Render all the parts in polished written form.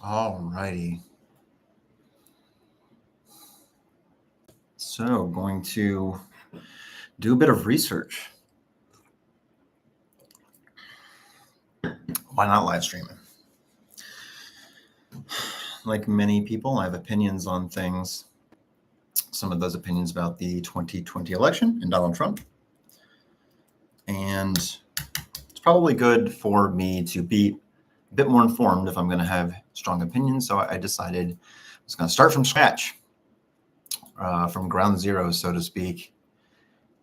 All righty. So going to do a bit of research. Why not live stream it? Like many people, I have opinions on things. Some of those opinions about the 2020 election and Donald Trump. And it's probably good for me to be a bit more informed if I'm going to have strong opinions. So I decided I was going to start from scratch, from ground zero, so to speak,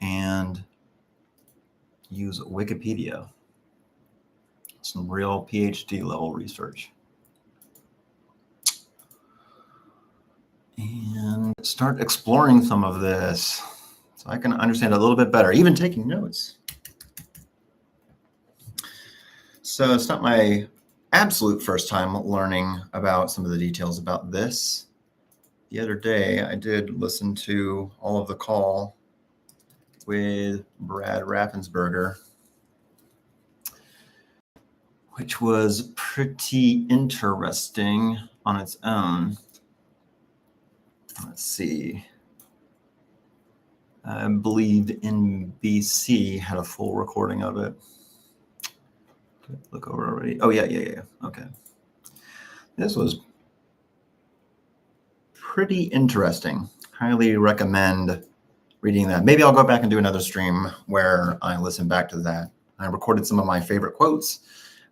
and use Wikipedia. Some real PhD level research. And start exploring some of this so I can understand a little bit better, even taking notes. So it's not my absolute first time learning about some of the details about this. The other day, I did listen to all of the call with Brad Raffensperger, which was pretty interesting on its own. Let's see. I believe NBC had a full recording of it. Look over already. Oh, yeah. Okay. This was pretty interesting. Highly recommend reading that. Maybe I'll go back and do another stream where I listen back to that. I recorded some of my favorite quotes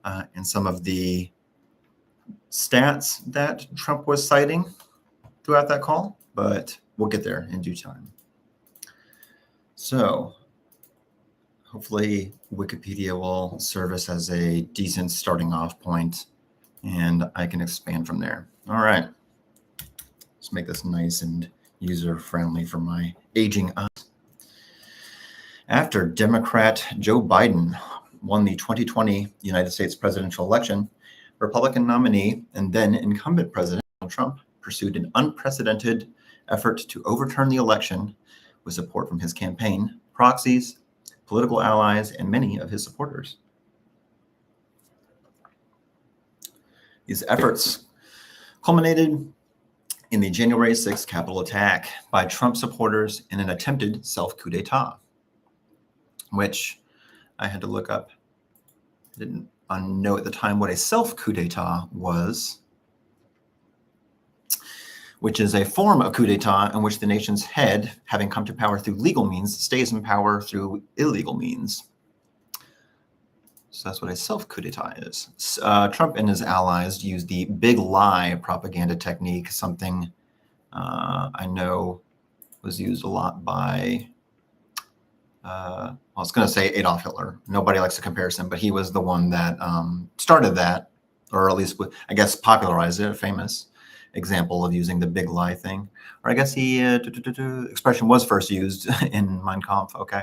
and some of the stats that Trump was citing throughout that call, but we'll get there in due time. So hopefully Wikipedia will serve us as a decent starting off point, and I can expand from there. All right. Let's make this nice and user-friendly for my aging eyes. After Democrat Joe Biden won the 2020 United States presidential election, Republican nominee and then incumbent President Donald Trump pursued an unprecedented effort to overturn the election with support from his campaign, proxies, political allies, and many of his supporters. These efforts culminated in the January 6th Capitol attack by Trump supporters in an attempted self-coup d'etat, which I had to look up. I didn't know at the time what a self-coup d'etat was, which is a form of coup d'etat in which the nation's head, having come to power through legal means, stays in power through illegal means. So that's what a self-coup d'etat is. Trump and his allies used the big lie propaganda technique, something I know was used a lot by, I was going to say Adolf Hitler. Nobody likes the comparison, but he was the one that started that, or at least, I guess, popularized it, a famous example of using the big lie thing. Or I guess he, expression was first used in Mein Kampf, okay.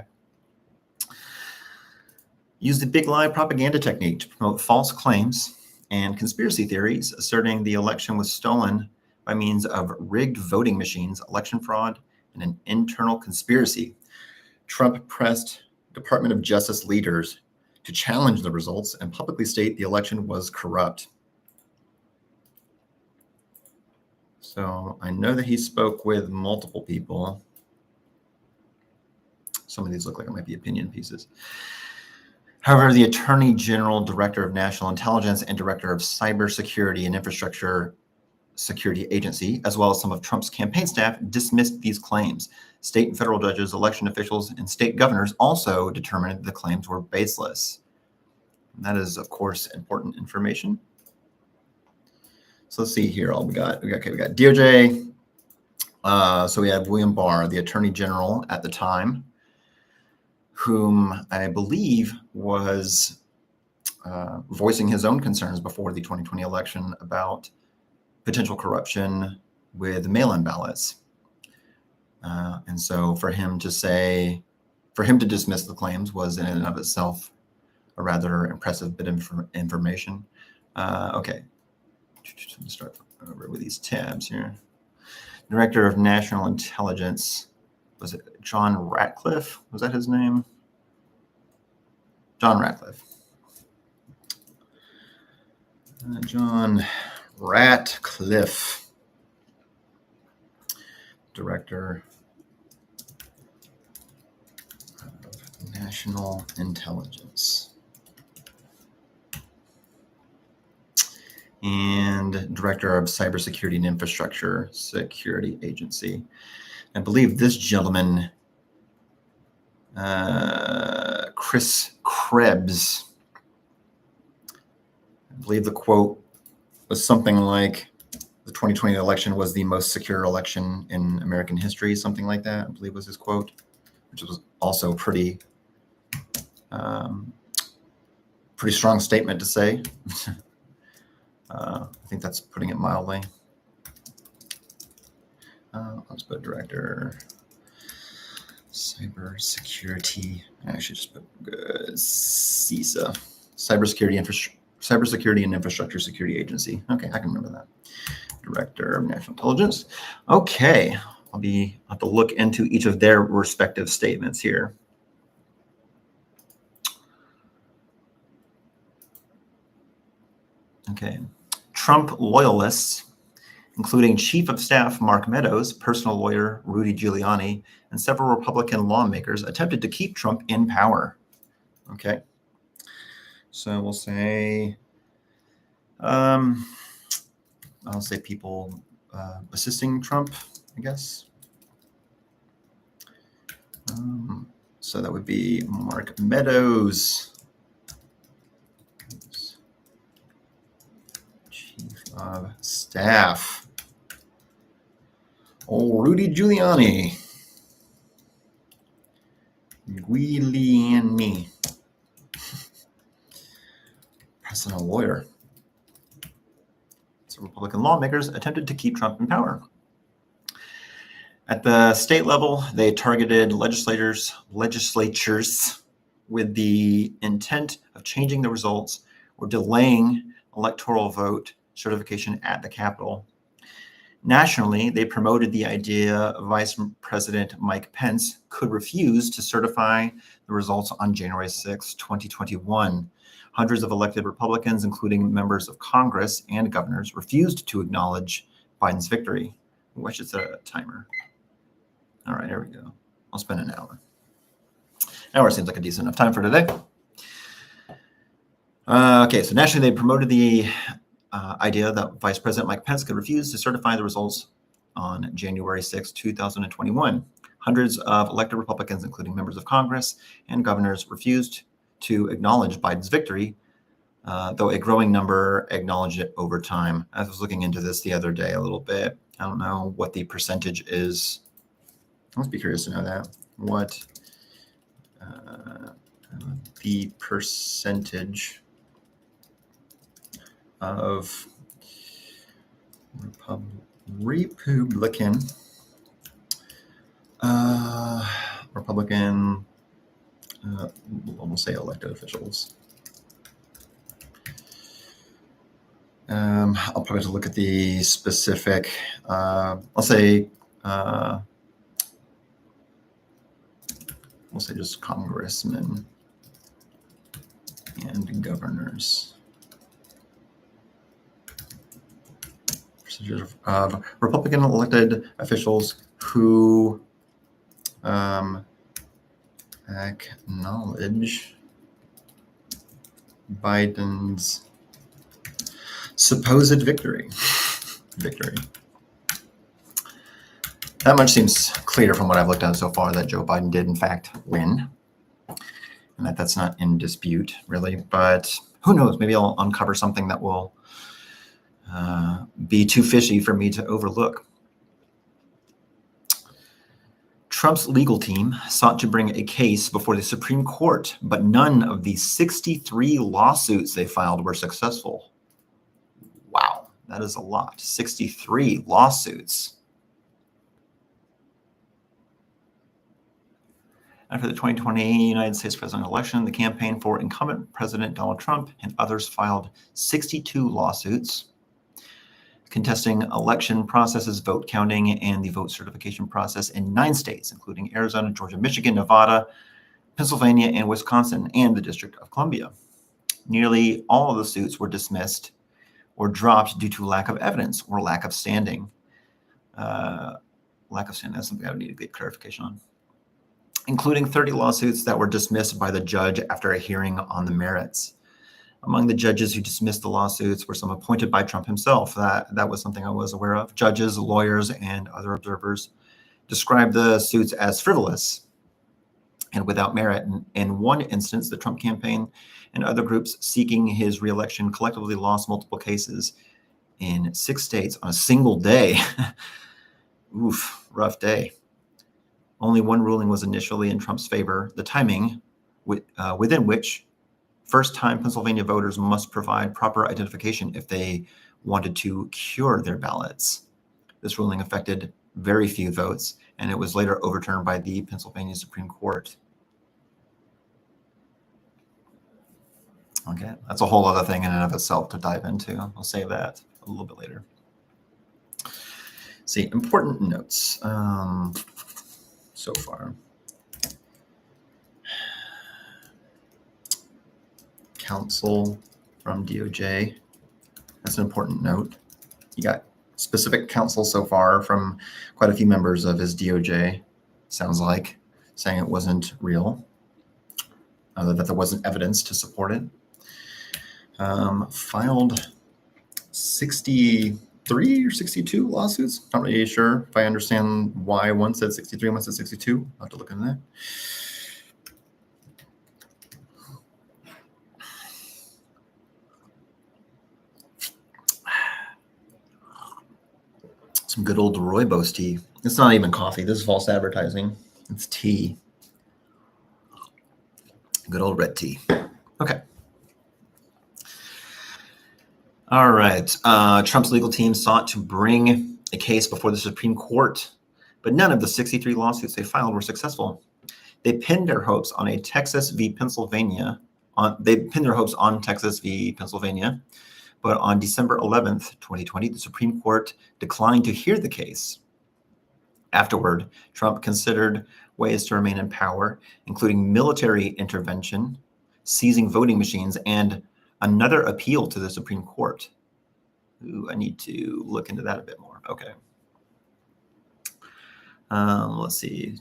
Used the big lie propaganda technique to promote false claims and conspiracy theories, asserting the election was stolen by means of rigged voting machines, election fraud, and an internal conspiracy. Trump pressed Department of Justice leaders to challenge the results and publicly state the election was corrupt. So I know that he spoke with multiple people. Some of these look like it might be opinion pieces. However, the Attorney General, Director of National Intelligence, and Director of Cybersecurity and Infrastructure Security Agency, as well as some of Trump's campaign staff, dismissed these claims. State and federal judges, election officials, and state governors also determined the claims were baseless. And that is, of course, important information. So let's see here. All we got DOJ. So we have William Barr, the Attorney General at the time, whom I believe was voicing his own concerns before the 2020 election about potential corruption with mail-in ballots. And so for him to dismiss the claims was in and of itself a rather impressive bit of information. Okay, let me start over with these tabs here. Director of National Intelligence, was it John Ratcliffe? Was that his name? John Ratcliffe. John Ratcliffe, Director of National Intelligence. And Director of Cybersecurity and Infrastructure Security Agency. I believe this gentleman, Chris Krebs, I believe the quote was something like, the 2020 election was the most secure election in American history, something like that, I believe was his quote, which was also pretty strong statement to say. I think that's putting it mildly. Let's put Director Cybersecurity. I should just put CISA, Cybersecurity and Infrastructure Security Agency. Okay, I can remember that. Director of National Intelligence. Okay, I'll have to look into each of their respective statements here. Okay, Trump loyalists, including Chief of Staff Mark Meadows, personal lawyer Rudy Giuliani, and several Republican lawmakers attempted to keep Trump in power. Okay, so we'll say, I'll say people assisting Trump, I guess. So that would be Mark Meadows, Chief of Staff. Old Rudy Giuliani. Personal lawyer. So Republican lawmakers attempted to keep Trump in power. At the state level, they targeted legislatures with the intent of changing the results or delaying electoral vote certification at the Capitol. Nationally, they promoted the idea Vice President Mike Pence could refuse to certify the results on January 6, 2021. Hundreds of elected Republicans, including members of Congress and governors, refused to acknowledge Biden's victory. Ooh, I should set a timer. All right, here we go. I'll spend an hour. An hour seems like a decent enough time for today. Okay, so nationally, they promoted the idea that Vice President Mike Pence could refuse to certify the results on January 6, 2021. Hundreds of elected Republicans, including members of Congress and governors, refused to acknowledge Biden's victory, though a growing number acknowledged it over time. I was looking into this the other day a little bit. I don't know what the percentage is. I must be curious to know that. What the percentage of Republican we'll say elected officials. I'll probably have to look at the specific, I'll say we'll say just congressmen and governors. Percentage of Republican elected officials who acknowledge Biden's supposed victory. That much seems clear from what I've looked at so far, that Joe Biden did in fact win, and that's not in dispute really, but who knows, maybe I'll uncover something that will be too fishy for me to overlook. Trump's legal team sought to bring a case before the Supreme Court, but none of the 63 lawsuits they filed were successful. Wow, that is a lot. 63 lawsuits. After the 2020 United States presidential election, the campaign for incumbent President Donald Trump and others filed 62 lawsuits contesting election processes, vote counting, and the vote certification process in 9 states, including Arizona, Georgia, Michigan, Nevada, Pennsylvania, and Wisconsin, and the District of Columbia. Nearly all of the suits were dismissed or dropped due to lack of evidence or lack of standing. Lack of standing, that's something I would need to get clarification on. Including 30 lawsuits that were dismissed by the judge after a hearing on the merits. Among the judges who dismissed the lawsuits were some appointed by Trump himself. That was something I was aware of. Judges, lawyers, and other observers described the suits as frivolous and without merit. In one instance, the Trump campaign and other groups seeking his reelection collectively lost multiple cases in 6 states on a single day. Oof, rough day. Only one ruling was initially in Trump's favor, the timing within which first-time Pennsylvania voters must provide proper identification if they wanted to cure their ballots. This ruling affected very few votes, and it was later overturned by the Pennsylvania Supreme Court. Okay, that's a whole other thing in and of itself to dive into. I'll save that a little bit later. See, important notes so far. Counsel from DOJ. That's an important note. You got specific counsel so far from quite a few members of his DOJ, sounds like, saying it wasn't real, that there wasn't evidence to support it. Filed 63 or 62 lawsuits. Not really sure if I understand why one said 63 and one said 62. I'll have to look into that. Some good old rooibos tea. It's not even coffee. This is false advertising. It's tea. Good old red tea. Okay. All right. Trump's legal team sought to bring a case before the Supreme Court, but none of the 63 lawsuits they filed were successful. They pinned their hopes on a Texas v. Pennsylvania. They pinned their hopes on Texas v. Pennsylvania. But on December 11th, 2020, the Supreme Court declined to hear the case. Afterward, Trump considered ways to remain in power, including military intervention, seizing voting machines, and another appeal to the Supreme Court. Ooh, I need to look into that a bit more. Okay. Let's see.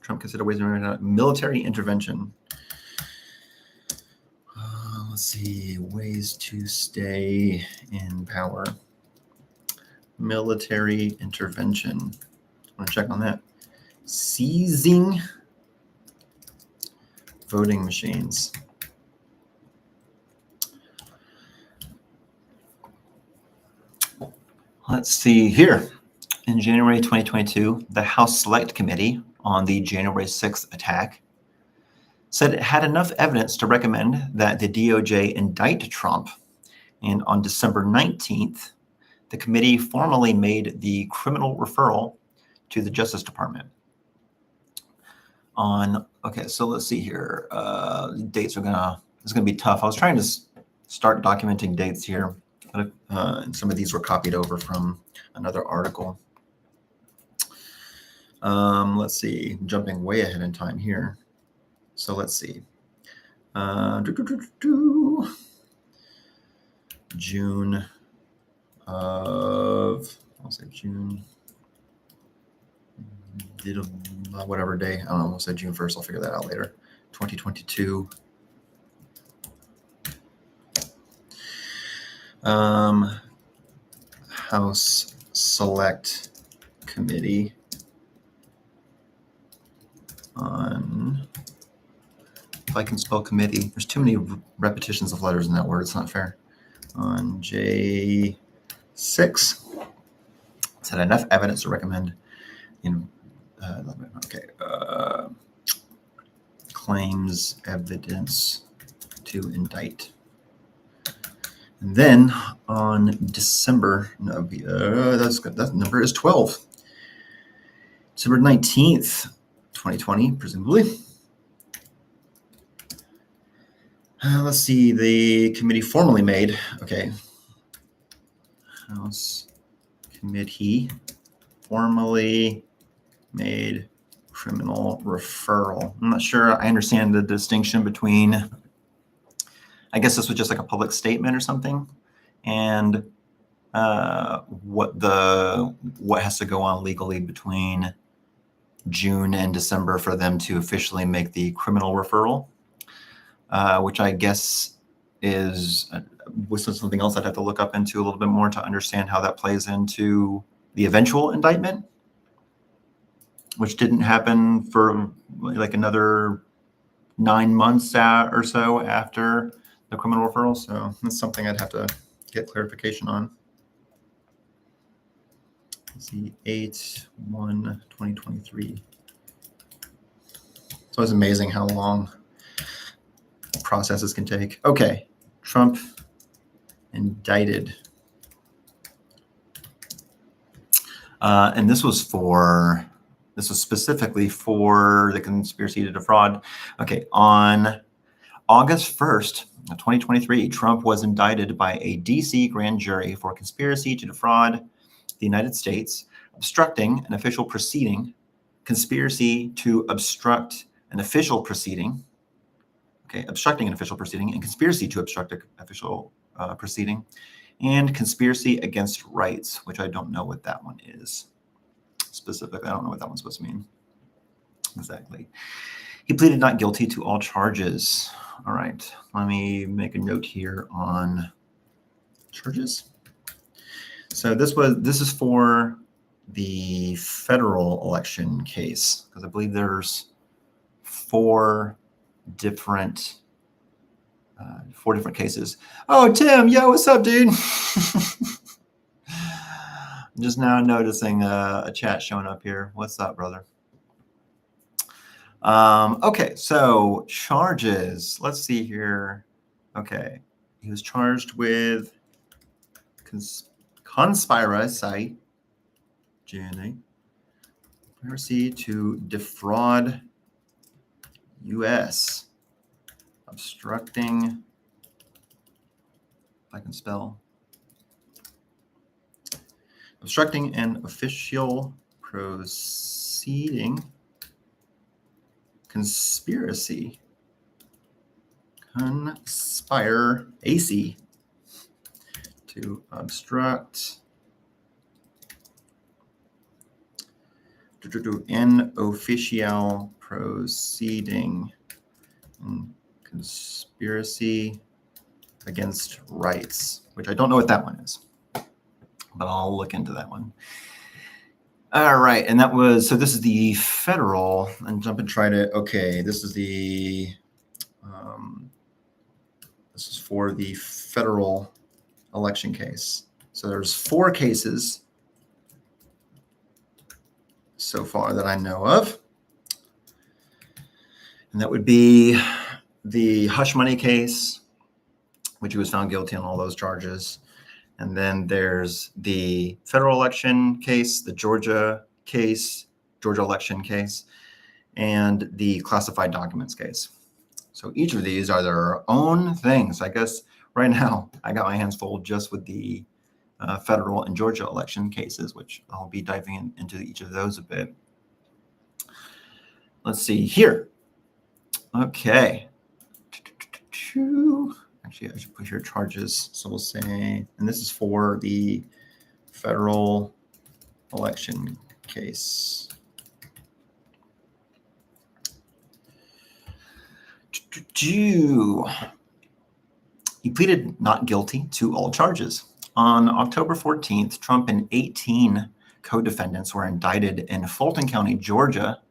Trump considered ways to remain military intervention. Let's see, ways to stay in power. Military intervention. I want to check on that. Seizing voting machines. Let's see here. In January 2022, the House Select Committee on the January 6th attack said it had enough evidence to recommend that the DOJ indict Trump. And on December 19th, the committee formally made the criminal referral to the Justice Department. Okay, so let's see here. Dates are it's gonna be tough. I was trying to start documenting dates here, and some of these were copied over from another article. Let's see, jumping way ahead in time here. So let's see. June of, I'll say June, whatever day. I don't know, we'll say June 1st. I'll figure that out later. 2022. House Select Committee on, if I can spell committee, there's too many repetitions of letters in that word. It's not fair. On J6, it's had enough evidence to recommend, claims evidence to indict. And then on December, that's good. That number is 12. December 19th, 2020, presumably. Let's see, the committee formally made, House Committee formally made criminal referral. I'm not sure I understand the distinction between I guess this was just like a public statement or something. And what has to go on legally between June and December for them to officially make the criminal referral, which I guess was something else I'd have to look up into a little bit more to understand how that plays into the eventual indictment, which didn't happen for like another 9 months or so after the criminal referral. So that's something I'd have to get clarification on. Let's see, 8/1/2023. So it's amazing how long processes can take. Okay, Trump indicted. And this was specifically for the conspiracy to defraud. Okay, on August 1st, 2023, Trump was indicted by a DC grand jury for conspiracy to defraud the United States, obstructing an official proceeding, conspiracy to obstruct an official proceeding, obstructing an official proceeding, and conspiracy to obstruct an official proceeding, and conspiracy against rights, which I don't know what that one is specifically. I don't know what that one's supposed to mean exactly. He pleaded not guilty to all charges. All right, let me make a note here on charges. So this is for the federal election case, because I believe there's four different cases. Oh, Tim, yo, what's up, dude? I'm just now noticing a chat showing up here. What's up, brother? Okay, so charges. Let's see here. Okay, he was charged with conspiracy to defraud U.S. obstructing, if I can spell, obstructing an official proceeding, conspiracy to obstruct an official proceeding, conspiracy against rights, which I don't know what that one is, but I'll look into that one. All right, and that was, so this is the federal, and jump and try to, okay, this is the, this is for the federal election case. So there's 4 cases so far that I know of. And that would be the hush money case, which he was found guilty on all those charges. And then there's the federal election case, the Georgia election case, and the classified documents case. So each of these are their own things. I guess right now I got my hands full just with the federal and Georgia election cases, which I'll be diving into each of those a bit. Let's see here. Okay. Actually, I should put here charges. So we'll say, and this is for the federal election case. He pleaded not guilty to all charges. On October 14th, Trump and 18 co-defendants were indicted in Fulton County, Georgia,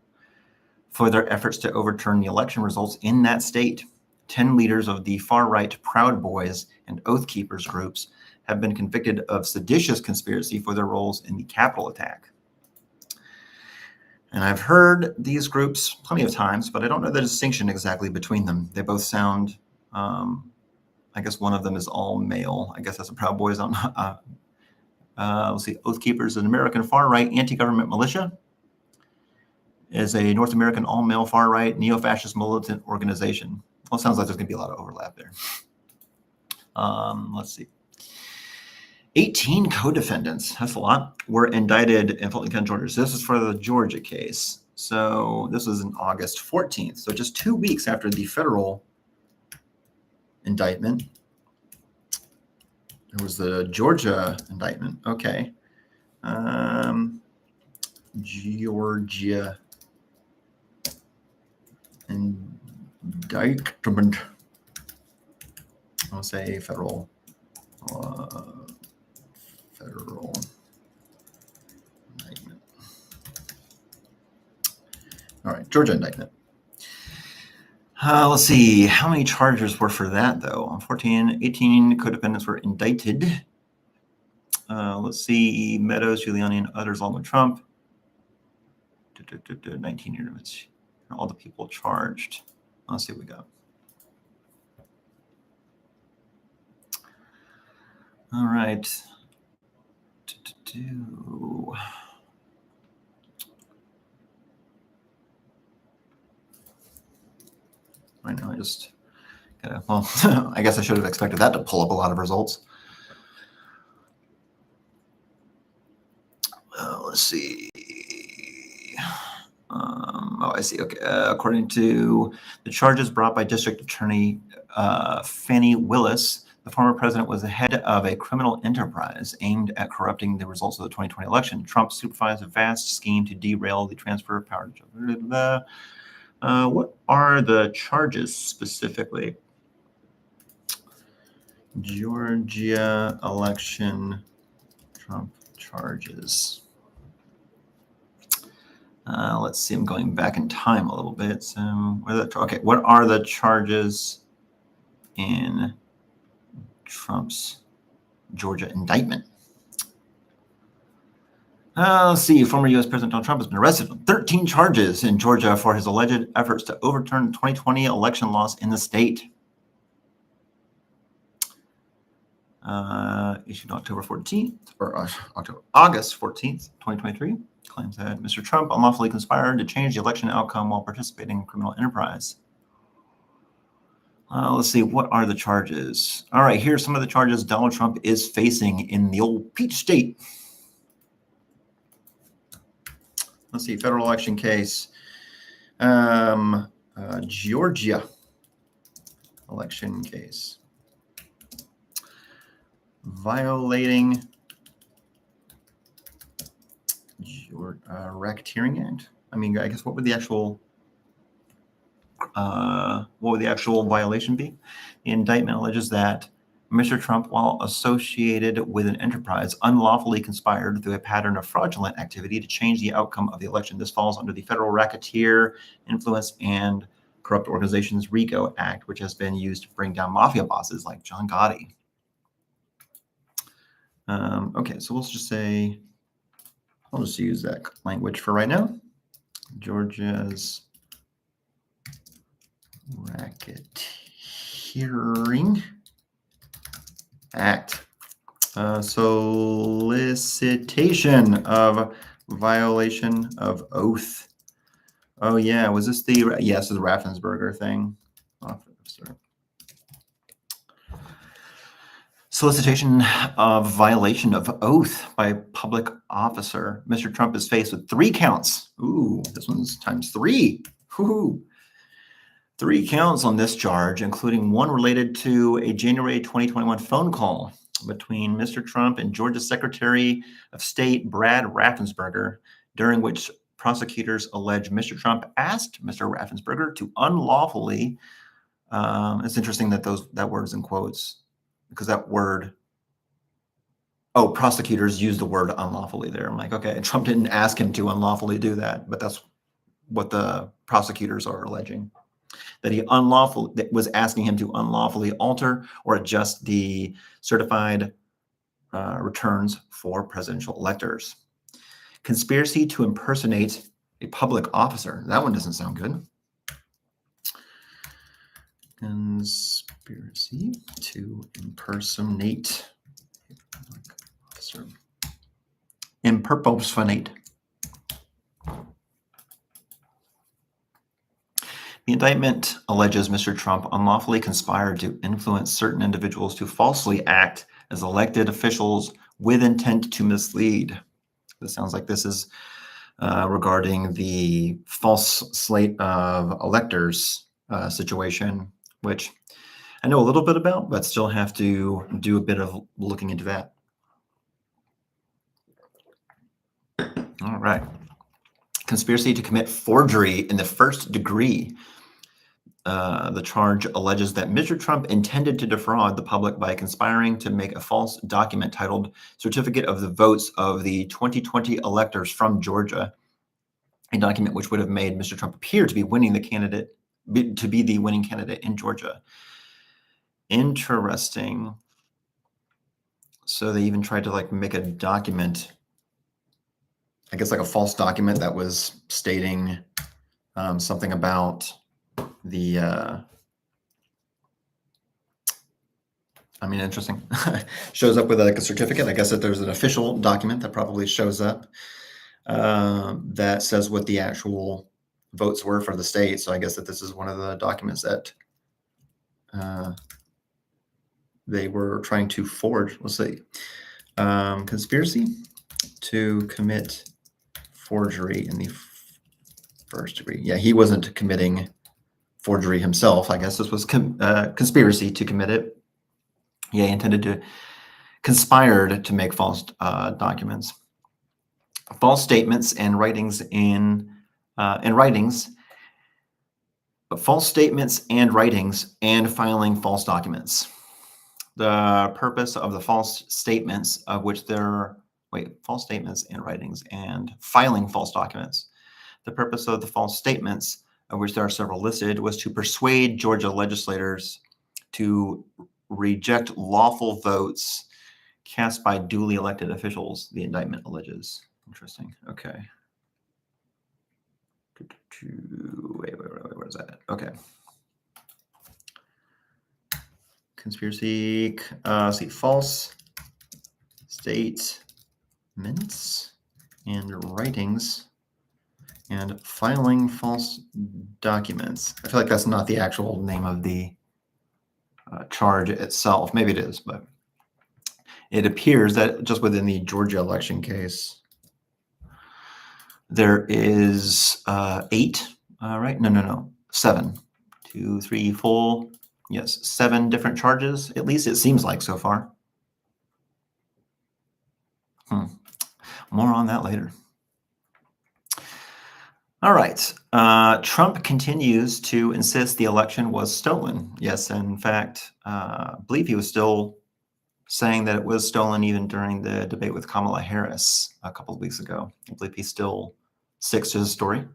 for their efforts to overturn the election results in that state. 10 leaders of the far-right Proud Boys and Oath Keepers groups have been convicted of seditious conspiracy for their roles in the Capitol attack. And I've heard these groups plenty of times, but I don't know the distinction exactly between them. They both sound, I guess one of them is all male. I guess that's a Proud Boys. We'll see, Oath Keepers, an American far-right anti-government militia, is a North American all-male far-right neo-fascist militant organization. Well, it sounds like there's going to be a lot of overlap there. Let's see. 18 co-defendants, that's a lot, were indicted in Fulton County, Georgia. So this is for the Georgia case. So this was on August 14th. So just 2 weeks after the federal indictment. There was the Georgia indictment. Okay. Georgia indictment. I'll say federal indictment. All right, Georgia indictment. Let's see, how many charges were for that, though? 18 co-defendants were indicted. Let's see, Meadows, Giuliani, and others along with Trump. 19 years. All the people charged. Let's see what we got. All right. Right now, I just gotta, well, I guess I should have expected that to pull up a lot of results. Let's see. Oh, I see. Okay. According to the charges brought by District Attorney Fannie Willis, the former president was the head of a criminal enterprise aimed at corrupting the results of the 2020 election. Trump supervised a vast scheme to derail the transfer of power. What are the charges specifically? Georgia election Trump charges. Let's see, I'm going back in time a little bit. So, okay, what are the charges in Trump's Georgia indictment? Let's see, former U.S. President Donald Trump has been arrested on 13 charges in Georgia for his alleged efforts to overturn the 2020 election loss in the state. Issued October 14th, or August 14th, 2023. Claims that Mr. Trump unlawfully conspired to change the election outcome while participating in criminal enterprise. Let's see, what are the charges? All right, here's some of the charges Donald Trump is facing in the old Peach State. Let's see, federal election case. Georgia election case. Violating Racketeering Act. I mean, I guess what would the actual violation be? The indictment alleges that Mr. Trump, while associated with an enterprise, unlawfully conspired through a pattern of fraudulent activity to change the outcome of the election. This falls under the Federal Racketeer, Influence, and Corrupt Organizations RICO Act, which has been used to bring down mafia bosses like John Gotti. Okay, so let's just say, I'll just use that language for right now. Georgia's Racketeering Act. Solicitation of violation of oath. Oh yeah, was this the, yes, the Raffensperger thing. Solicitation of violation of oath by a public officer. Mr. Trump is faced with 3 counts. Ooh, this one's times 3. Ooh. 3 counts on this charge, including one related to a January 2021 phone call between Mr. Trump and Georgia Secretary of State Brad Raffensperger, during which prosecutors allege Mr. Trump asked Mr. Raffensperger to unlawfully, it's interesting that that word is in quotes, because that word, prosecutors use the word unlawfully there. I'm like, okay, Trump didn't ask him to unlawfully do that, but that's what the prosecutors are alleging. That he was asking him to unlawfully alter or adjust the certified returns for presidential electors. Conspiracy to impersonate a public officer. That one doesn't sound good. Conspiracy to impersonate a public officer. Impersonate. The indictment alleges Mr. Trump unlawfully conspired to influence certain individuals to falsely act as elected officials with intent to mislead. This sounds like this is regarding the false slate of electors situation, which I know a little bit about, but still have to do a bit of looking into that. All right. Conspiracy to commit forgery in the first degree. The charge alleges that Mr. Trump intended to defraud the public by conspiring to make a false document titled Certificate of the Votes of the 2020 Electors from Georgia, a document which would have made Mr. Trump appear to be winning the candidate, to be the winning candidate in Georgia. Interesting. So they even tried to like make a document, I guess like a false document that was stating something about the interesting. Shows up with like a certificate. I guess that there's an official document that probably shows up that says what the actual votes were for the state. So I guess that this is one of the documents that they were trying to forge. Let's see. Conspiracy to commit forgery in the first degree. Yeah, he wasn't committing forgery himself. I guess this was conspiracy to commit it. Yeah, he intended to conspired to make false documents, false statements and writings false statements and writings, and filing false documents. The purpose of the false statements of which false statements and writings and filing false documents. The purpose of the false statements, of which there are several listed, was to persuade Georgia legislators to reject lawful votes cast by duly elected officials, the indictment alleges. Interesting. Okay. Wait, where's that? Okay. Conspiracy, see, false statements and writings and filing false documents. I feel like that's not the actual name of the charge itself. Maybe it is, but it appears that just within the Georgia election case, there is 8, right? No, 7. 2, 3, 4. Yes, 7 different charges, at least it seems like so far. More on that later. All right. Trump continues to insist the election was stolen. Yes, in fact, I believe he was still saying that it was stolen even during the debate with Kamala Harris a couple of weeks ago. I believe he still sticks to his story,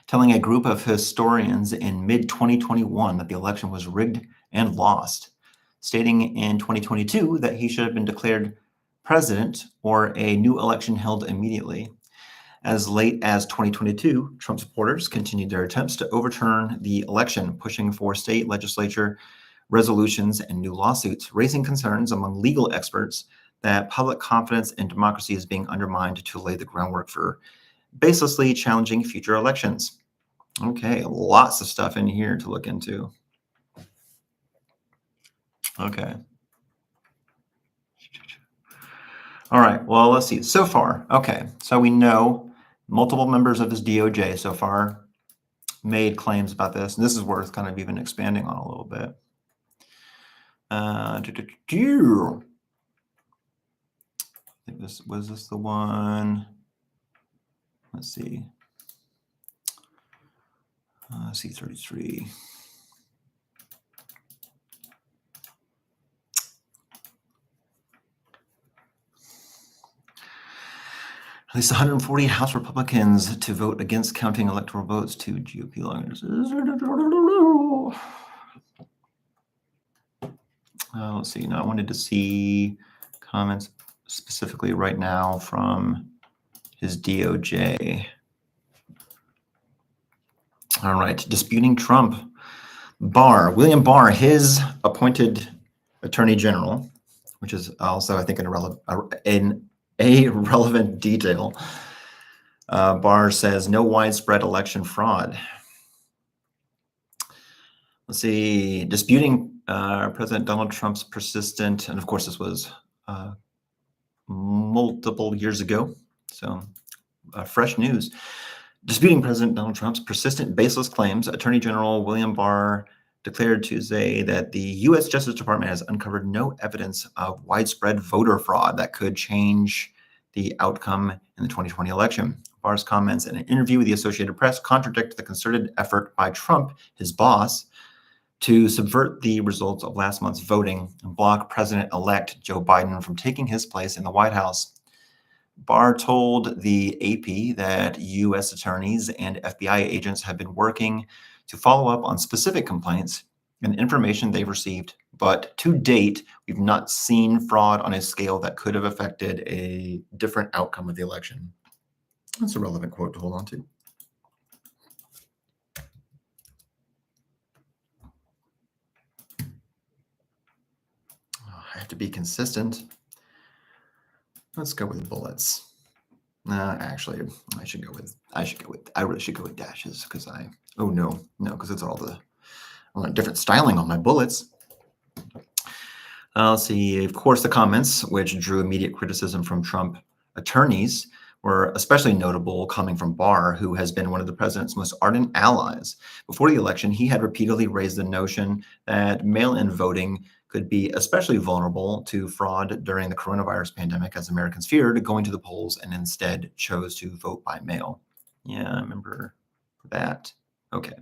telling a group of historians in mid-2021 that the election was rigged and lost, stating in 2022 that he should have been declared president or a new election held immediately. As late as 2022, Trump supporters continued their attempts to overturn the election, pushing for state legislature resolutions and new lawsuits, raising concerns among legal experts that public confidence in democracy is being undermined to lay the groundwork for baselessly challenging future elections. Okay, lots of stuff in here to look into. Okay. All right, well, let's see. So far, okay, so we know multiple members of his DOJ so far made claims about this, and this is worth kind of even expanding on a little bit. I think this was the one. Let's see. C33. At least 140 House Republicans to vote against counting electoral votes to GOP lawmakers. Let's see. Now I wanted to see comments specifically right now from his DOJ. All right. Disputing Trump. William Barr, his appointed attorney general, which is also, I think, an relevant detail. Barr says no widespread election fraud. Let's see, disputing President Donald Trump's persistent, and of course this was multiple years ago, so fresh news. Disputing President Donald Trump's persistent baseless claims, Attorney General William Barr declared Tuesday that the U.S. Justice Department has uncovered no evidence of widespread voter fraud that could change the outcome in the 2020 election. Barr's comments in an interview with the Associated Press contradict the concerted effort by Trump, his boss, to subvert the results of last month's voting and block President-elect Joe Biden from taking his place in the White House. Barr told the AP that U.S. attorneys and FBI agents have been working to follow up on specific complaints and information they've received, but to date, we've not seen fraud on a scale that could have affected a different outcome of the election. That's a relevant quote to hold on to. I have to be consistent. Let's go with bullets. Actually, I really should go with dashes because because it's all the different styling on my bullets. Let's see. Of course, the comments, which drew immediate criticism from Trump attorneys, were especially notable coming from Barr, who has been one of the president's most ardent allies. Before the election, he had repeatedly raised the notion that mail-in voting could be especially vulnerable to fraud during the coronavirus pandemic, as Americans feared going to the polls and instead chose to vote by mail. Yeah, I remember that. Okay.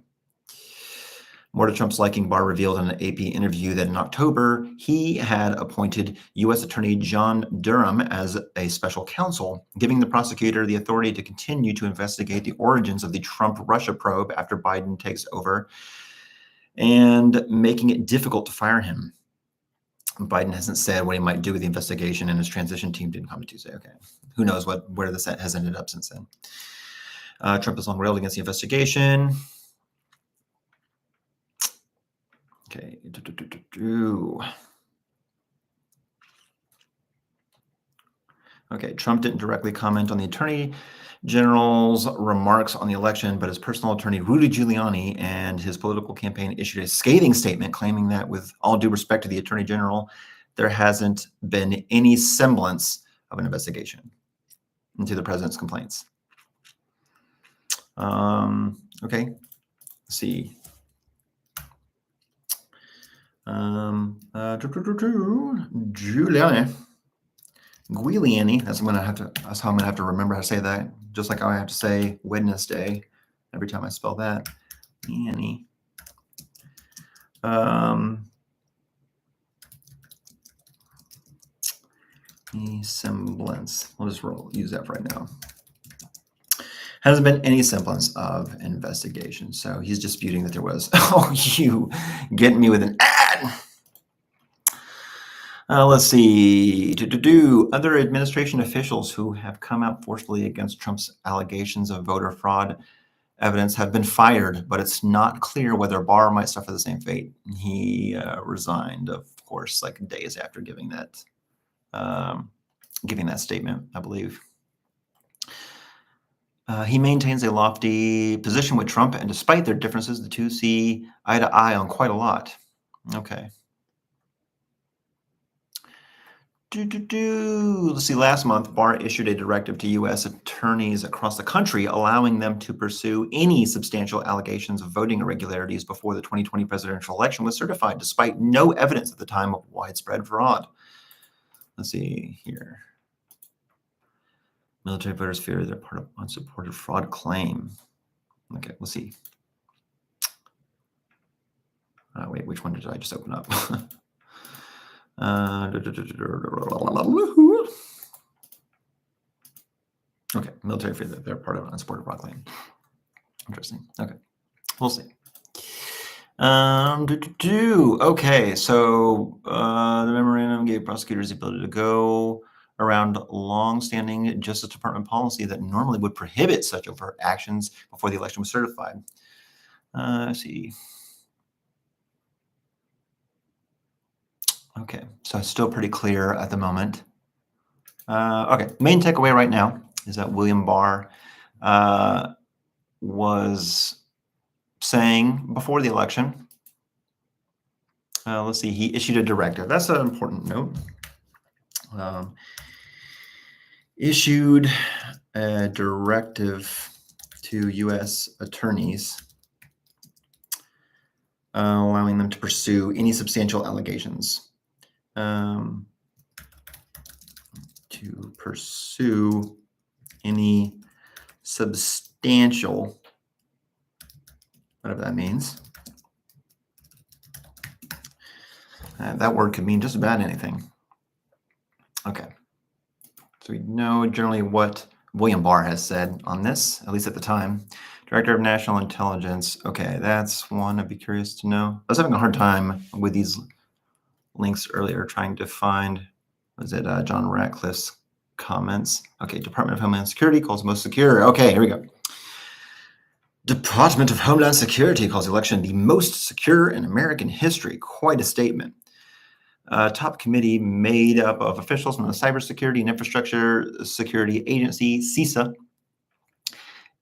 More to Trump's liking, Barr revealed in an AP interview that in October, he had appointed U.S. Attorney John Durham as a special counsel, giving the prosecutor the authority to continue to investigate the origins of the Trump-Russia probe after Biden takes over, and making it difficult to fire him. Biden hasn't said what he might do with the investigation, and his transition team didn't comment Tuesday. Okay, who knows where this has ended up since then. Trump has long railed against the investigation. Okay. Okay, Trump didn't directly comment on the Attorney General's remarks on the election, but his personal attorney, Rudy Giuliani, and his political campaign issued a scathing statement claiming that, with all due respect to the Attorney General, there hasn't been any semblance of an investigation into the president's complaints. Okay, let's see. Giuliani. That's how I'm gonna have to remember how to say that. Just like I have to say Wednesday every time I spell that. Giuliani. Any semblance. We'll just use that for right now. Hasn't been any semblance of investigation. So he's disputing that there was. Oh, you getting me with an ad. Let's see. Other administration officials who have come out forcefully against Trump's allegations of voter fraud evidence have been fired, but it's not clear whether Barr might suffer the same fate. He resigned, of course, like days after giving that statement, I believe. He maintains a lofty position with Trump, and despite their differences, the two see eye to eye on quite a lot. Okay. Let's see. Last month, Barr issued a directive to U.S. attorneys across the country, allowing them to pursue any substantial allegations of voting irregularities before the 2020 presidential election was certified, despite no evidence at the time of widespread fraud. Let's see here. Military voters fear they're part of unsupported fraud claim. Okay, we'll see. Wait, which one did I just open up? Okay, military fear that they're part of an unsupported fraud claim. Interesting. Okay, we'll see. Okay, so the memorandum gave prosecutors the ability to go around long-standing Justice Department policy that normally would prohibit such overt actions before the election was certified. Let's see. Okay, so it's still pretty clear at the moment. Okay, main takeaway right now is that William Barr was saying before the election, let's see, he issued a directive. That's an important note. Issued a directive to U.S. attorneys allowing them to pursue any substantial allegations. To pursue any substantial, whatever that means. That word could mean just about anything. Okay. So we know generally what William Barr has said on this, at least at the time. Director of National Intelligence. Okay, that's one I'd be curious to know. I was having a hard time with these links earlier trying to find, was it John Ratcliffe's comments? Okay, Department of Homeland Security calls most secure. Okay, here we go. Department of Homeland Security calls the election the most secure in American history. Quite a statement. Top committee made up of officials from the Cybersecurity and Infrastructure Security Agency, CISA,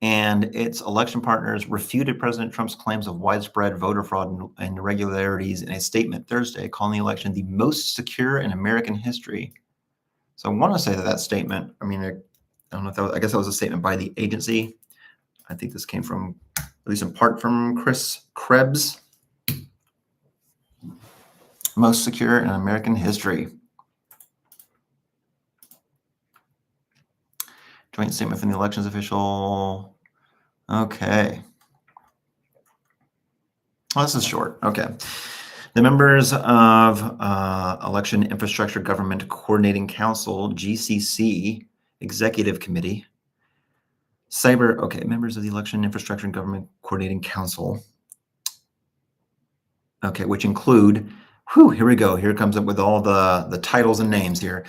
and its election partners refuted President Trump's claims of widespread voter fraud and irregularities in a statement Thursday, calling the election the most secure in American history. So I want to say that statement, I mean, I don't know if that was, I guess that was a statement by the agency. I think this came from, at least in part, from Chris Krebs. Most secure in American history. Joint statement from the elections official. Okay. Well, this is short. Okay. The members of Election Infrastructure Government Coordinating Council, GCC, Executive Committee, members of the Election Infrastructure and Government Coordinating Council, okay, which include, here we go. Here it comes up with all the titles and names here.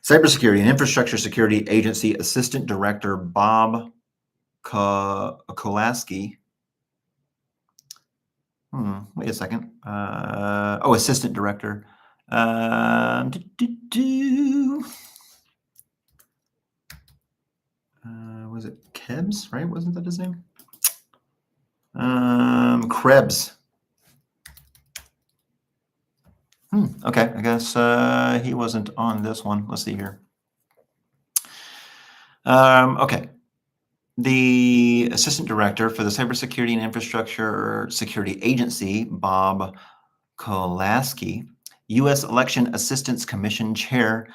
Cybersecurity and Infrastructure Security Agency Assistant Director Bob Kolaski. Wait a second. Assistant Director. Was it Krebs, right? Wasn't that his name? Krebs. Okay, I guess he wasn't on this one. Let's see here. Okay. The Assistant Director for the Cybersecurity and Infrastructure Security Agency, Bob Kolaski, U.S. Election Assistance Commission Chair,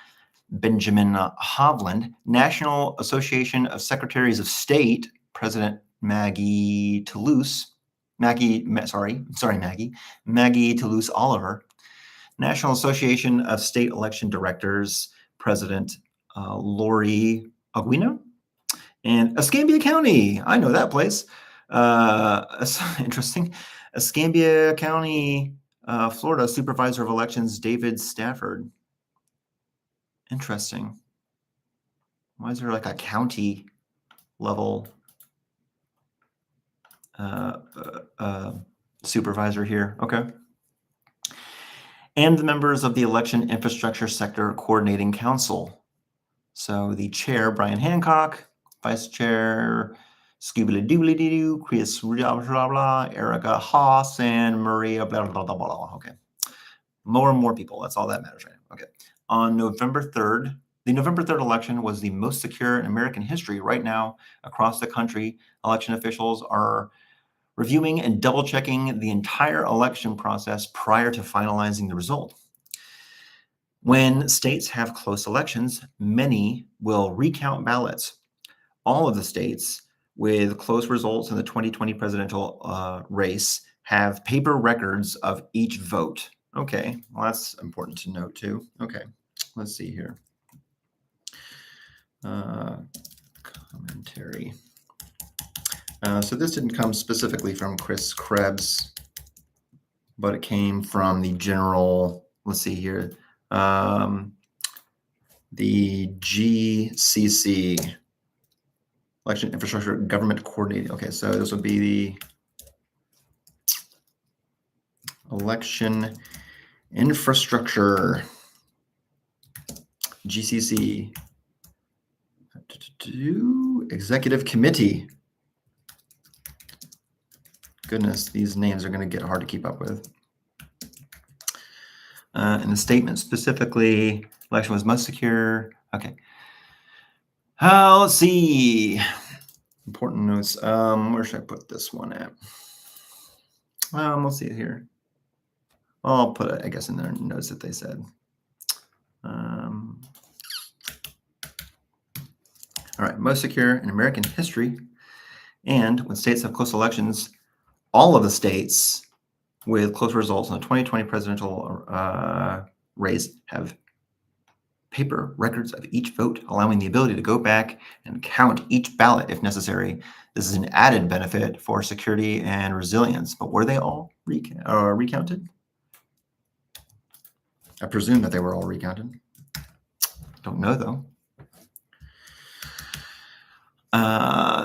Benjamin Hovland, National Association of Secretaries of State, President Maggie Toulouse Oliver, National Association of State Election Directors, President Lori Aguino, and Escambia County. I know that place. Interesting. Escambia County, Florida, Supervisor of Elections, David Stafford. Interesting. Why is there like a county level supervisor here? Okay. And the members of the Election Infrastructure Sector Coordinating Council. So the chair, Brian Hancock, vice chair, Scooby-Doo, Chris blah, blah, blah, Erica Haas, and Maria blah, blah, blah, blah. Okay. More and more people. That's all that matters right now. Okay. On November 3rd, the November 3rd election was the most secure in American history. Right now, across the country, election officials are reviewing and double-checking the entire election process prior to finalizing the result. When states have close elections, many will recount ballots. All of the states with close results in the 2020 presidential race have paper records of each vote. Okay, well, that's important to note too. Okay, let's see here. Commentary. So this didn't come specifically from Chris Krebs, but it came from the general, let's see here, the GCC, Election Infrastructure Government Coordinating. Okay, so this would be the Election Infrastructure, GCC, Executive Committee. Goodness, these names are going to get hard to keep up with. In the statement specifically, election was most secure. Okay. Let's see. Important notes. Where should I put this one at? Let's see it here. Well, I'll put it, I guess, in their notes that they said. All right, most secure in American history. And when states have close elections, all of the states with close results in the 2020 presidential race have paper records of each vote, allowing the ability to go back and count each ballot if necessary. This is an added benefit for security and resilience. But were they all recounted? I presume that they were all recounted. Don't know, though.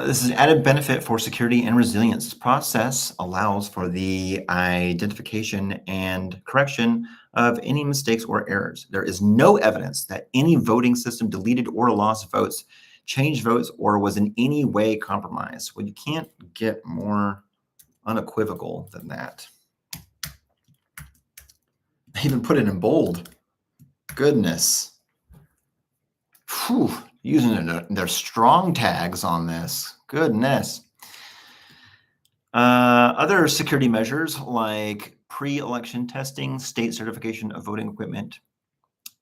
This is an added benefit for security and resilience. This process allows for the identification and correction of any mistakes or errors. There is no evidence that any voting system deleted or lost votes, changed votes, or was in any way compromised. Well, you can't get more unequivocal than that. I even put it in bold. Goodness. Whew. Using their strong tags on this. Goodness. Other security measures like pre-election testing, state certification of voting equipment,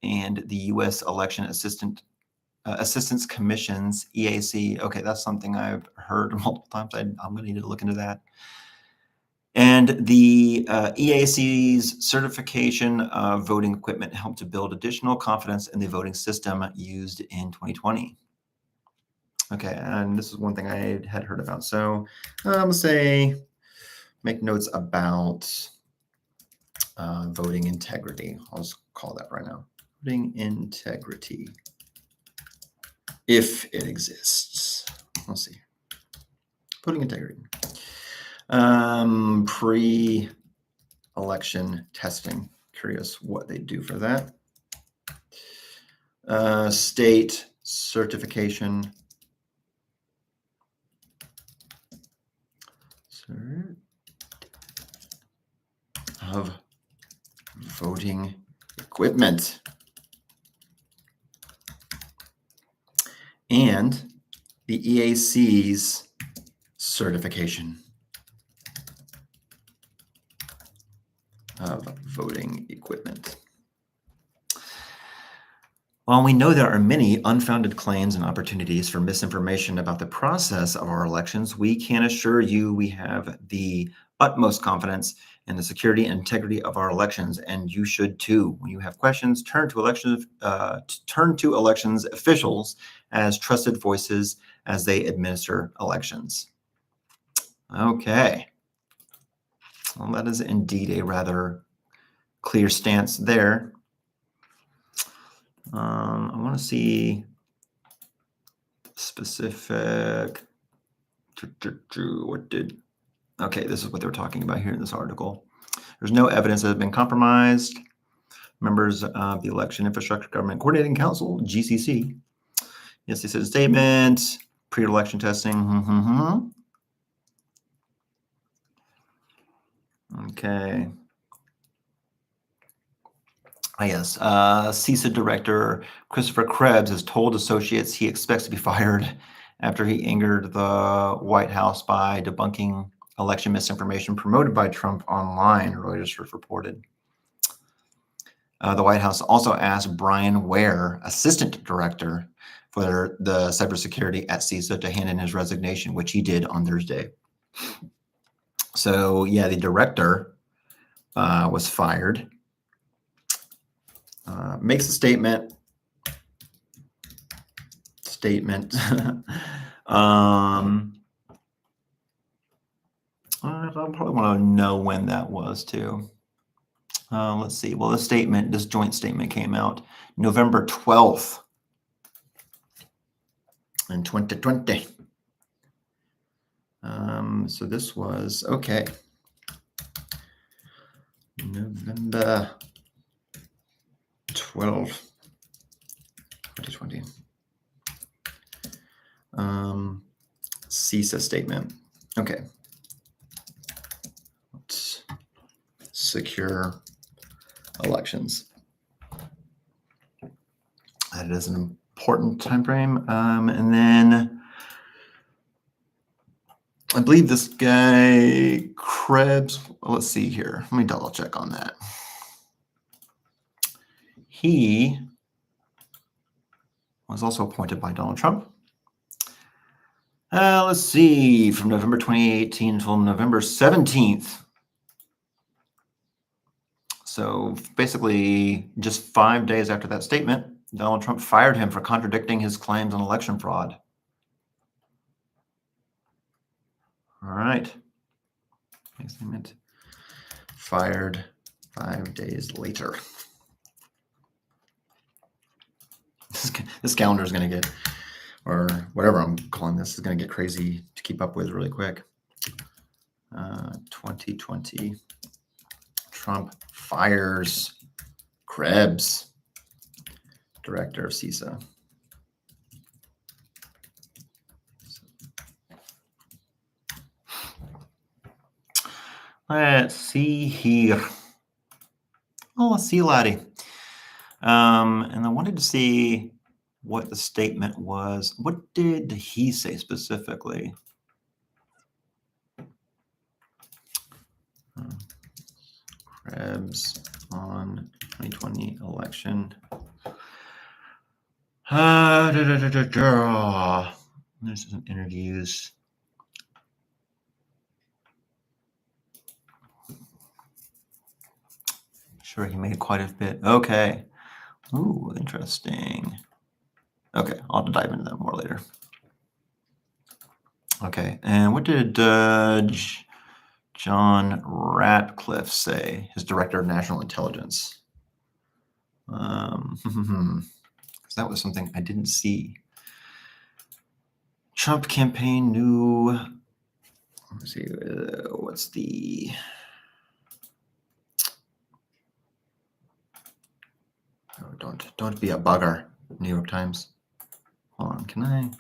and the U.S. Election Assistance Commission's EAC. Okay, that's something I've heard multiple times. I'm going to need to look into that. And the EAC's certification of voting equipment helped to build additional confidence in the voting system used in 2020. Okay, and this is one thing I had heard about. So let's say make notes about voting integrity. I'll just call that right now. Voting integrity, if it exists. Let's see. Voting integrity. Pre-election testing. Curious what they do for that. State certification. Of voting equipment. And the EAC's certification of voting equipment. While we know there are many unfounded claims and opportunities for misinformation about the process of our elections, we can assure you we have the utmost confidence in the security and integrity of our elections, and you should too. When you have questions, turn to elections officials as trusted voices as they administer elections. Okay. Well, that is indeed a rather clear stance there. I want to see specific. Okay, this is what they're talking about here in this article. There's no evidence that has been compromised. Members of the Election Infrastructure Government Coordinating Council, GCC. Yes, they said a statement. Pre-election testing. Okay. Yes, CISA Director Christopher Krebs has told associates he expects to be fired after he angered the White House by debunking election misinformation promoted by Trump online, Reuters reported. The White House also asked Brian Ware, Assistant Director for the cybersecurity at CISA, to hand in his resignation, which he did on Thursday. So, yeah, the director was fired. Makes a statement. I'll probably want to know when that was too. Let's see. Well, this joint statement came out November 12th in 2020. So this was, okay, November 12th, 2020. CISA statement. Okay. Let's secure elections. That is an important time frame. And then I believe this guy Krebs, let's see here. Let me double check on that. he was also appointed by Donald Trump. Let's see, from November 2018 until November 17th. So basically, just 5 days after that statement, Donald Trump fired him for contradicting his claims on election fraud. All right. Statement fired 5 days later. This calendar is going to get, or whatever I'm calling this, is going to get crazy to keep up with really quick. 2020, Trump fires Krebs, director of CISA. Let's see here. Oh, let's see, laddie. And I wanted to see what the statement was. What did he say specifically? Krebs on 2020 election. There's some interviews. Sure, he made quite a bit. Okay. Ooh, interesting. Okay, I'll have to dive into that more later. Okay, and what did John Ratcliffe say, his director of national intelligence? That was something I didn't see. Trump campaign new. Let's see, what's the? Oh, don't be a bugger, New York Times. Hold on, can I?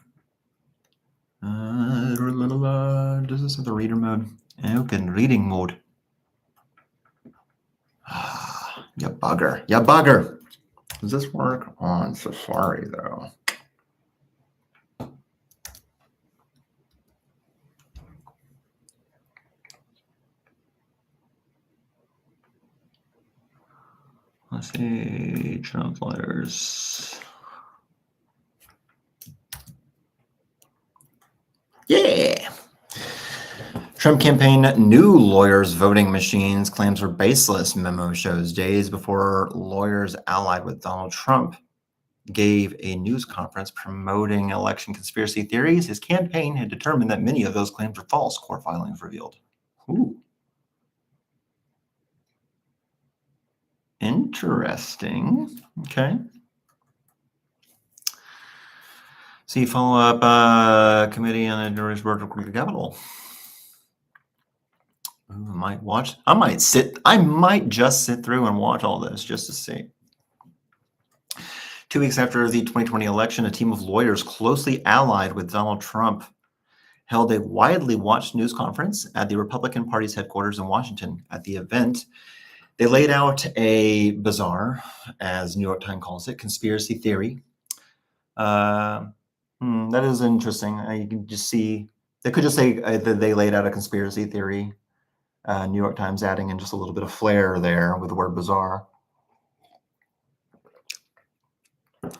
Does this have the reader mode? Open reading mode. You bugger. You bugger. Does this work on Safari, though? Let's see. Trump lawyers. Yeah. Trump campaign new lawyers voting machines claims were baseless, memo shows. Days before lawyers allied with Donald Trump gave a news conference promoting election conspiracy theories, his campaign had determined that many of those claims were false, court filings revealed. Ooh. Interesting. Okay. See, follow-up committee on the Norris Virtual Capital. I might just sit through and watch all this just to see. 2 weeks after the 2020 election, a team of lawyers closely allied with Donald Trump held a widely watched news conference at the Republican Party's headquarters in Washington. At the event, they laid out a bizarre, as New York Times calls it, conspiracy theory. That is interesting. You can just see, they could just say that they laid out a conspiracy theory. New York Times adding in just a little bit of flair there with the word bizarre.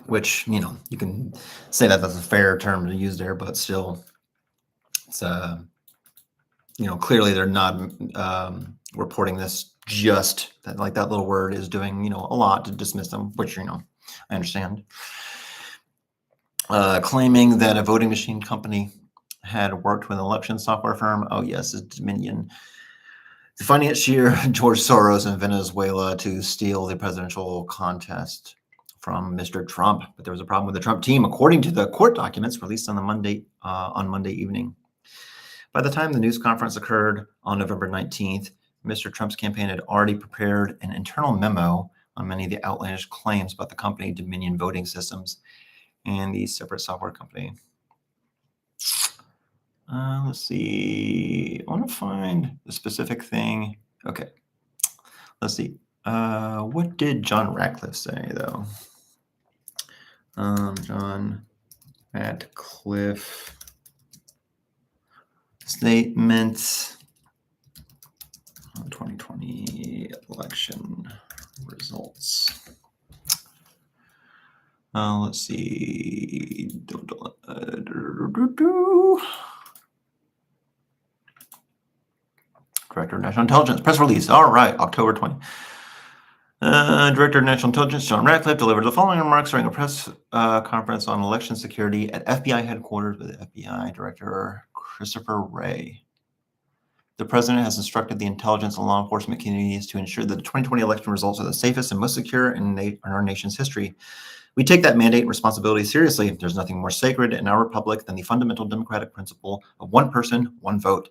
Which, you can say that that's a fair term to use there, but still, it's, clearly they're not reporting this just that, like that little word is doing, a lot to dismiss them, which, I understand. Claiming that a voting machine company had worked with an election software firm. Oh, yes, it's Dominion. The financier George Soros in Venezuela to steal the presidential contest from Mr. Trump. But there was a problem with the Trump team, according to the court documents released on Monday evening. By the time the news conference occurred on November 19th, Mr. Trump's campaign had already prepared an internal memo on many of the outlandish claims about the company Dominion Voting Systems and the separate software company. Let's see. I want to find the specific thing. Okay. Let's see. What did John Ratcliffe say, though? John Ratcliffe statement on 2020 election results. Let's see. Director of National Intelligence, press release. All right, October 20. Director of National Intelligence John Ratcliffe delivered the following remarks during a press conference on election security at FBI headquarters with FBI Director Christopher Wray. The president has instructed the intelligence and law enforcement communities to ensure that the 2020 election results are the safest and most secure in our nation's history. We take that mandate and responsibility seriously. There's nothing more sacred in our republic than the fundamental democratic principle of one person, one vote.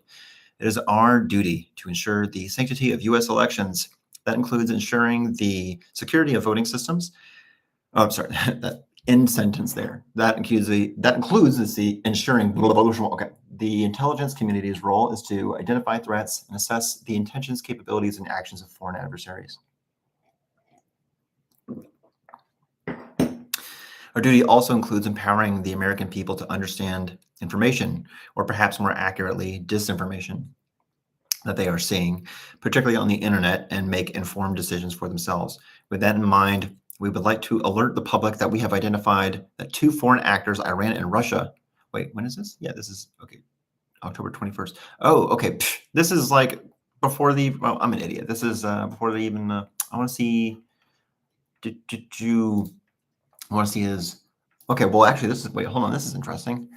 It is our duty to ensure the sanctity of U.S. elections. That includes ensuring the security of voting systems. Oh, I'm sorry, that end sentence there. That includes the ensuring. Blah, blah, blah, okay, the intelligence community's role is to identify threats and assess the intentions, capabilities, and actions of foreign adversaries. Our duty also includes empowering the American people to understand information, or perhaps more accurately, disinformation that they are seeing, particularly on the internet, and make informed decisions for themselves. With that in mind, we would like to alert the public that we have identified that 2 foreign actors, Iran and Russia. Wait, when is this? Yeah, this is, okay, October 21st. Oh, okay. This is like before the, well, I'm an idiot. This is before they even, I want to see, did you, I want to see his, okay, well, actually, this is, wait, hold on, this is interesting.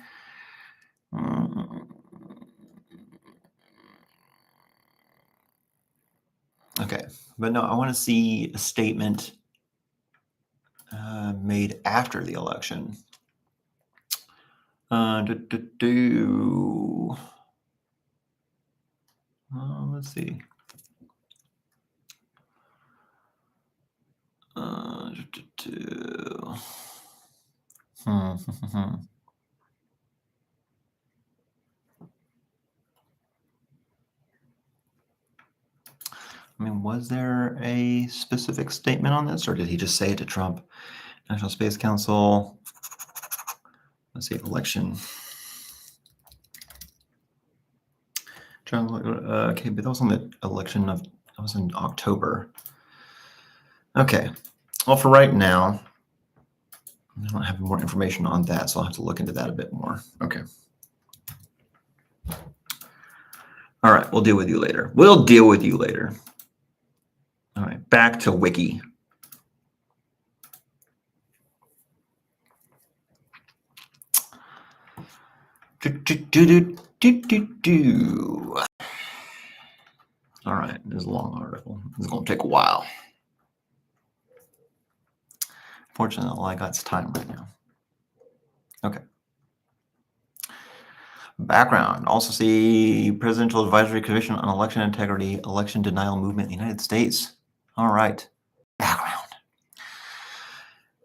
Okay, but no, I want to see a statement made after the election. Let's see. I mean, was there a specific statement on this, or did he just say it to Trump? National Space Council. Let's see, election. Okay, but that was on the election of, that was in October. Okay, well, for right now, I don't have more information on that, so I'll have to look into that a bit more. Okay. All right, we'll deal with you later. We'll deal with you later. All right, back to Wiki. All right, this is a long article. It's going to take a while. Fortunately, all I got is time right now. Okay. Background. Also see Presidential Advisory Commission on Election Integrity, Election Denial Movement in the United States. All right. Background.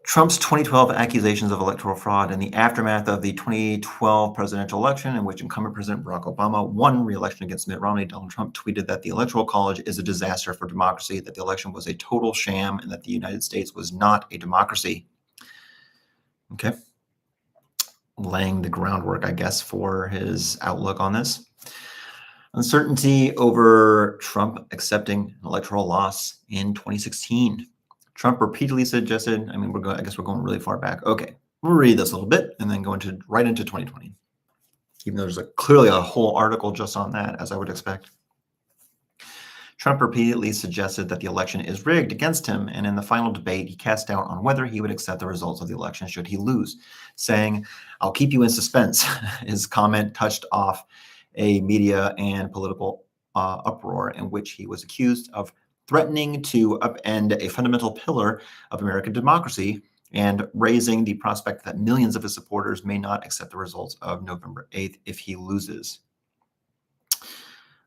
Trump's 2012 accusations of electoral fraud in the aftermath of the 2012 presidential election, in which incumbent President Barack Obama won re-election against Mitt Romney, Donald Trump tweeted that the Electoral College is a disaster for democracy, that the election was a total sham, and that the United States was not a democracy. Okay. Laying the groundwork, I guess, for his outlook on this. Uncertainty over Trump accepting an electoral loss in 2016. Trump repeatedly suggested, I mean, I guess we're going really far back. Okay, we'll read this a little bit and then go right into 2020. Even though there's clearly a whole article just on that, as I would expect. Trump repeatedly suggested that the election is rigged against him, and in the final debate, he cast doubt on whether he would accept the results of the election should he lose, saying, "I'll keep you in suspense." His comment touched off a media and political uproar in which he was accused of threatening to upend a fundamental pillar of American democracy and raising the prospect that millions of his supporters may not accept the results of November 8th if he loses.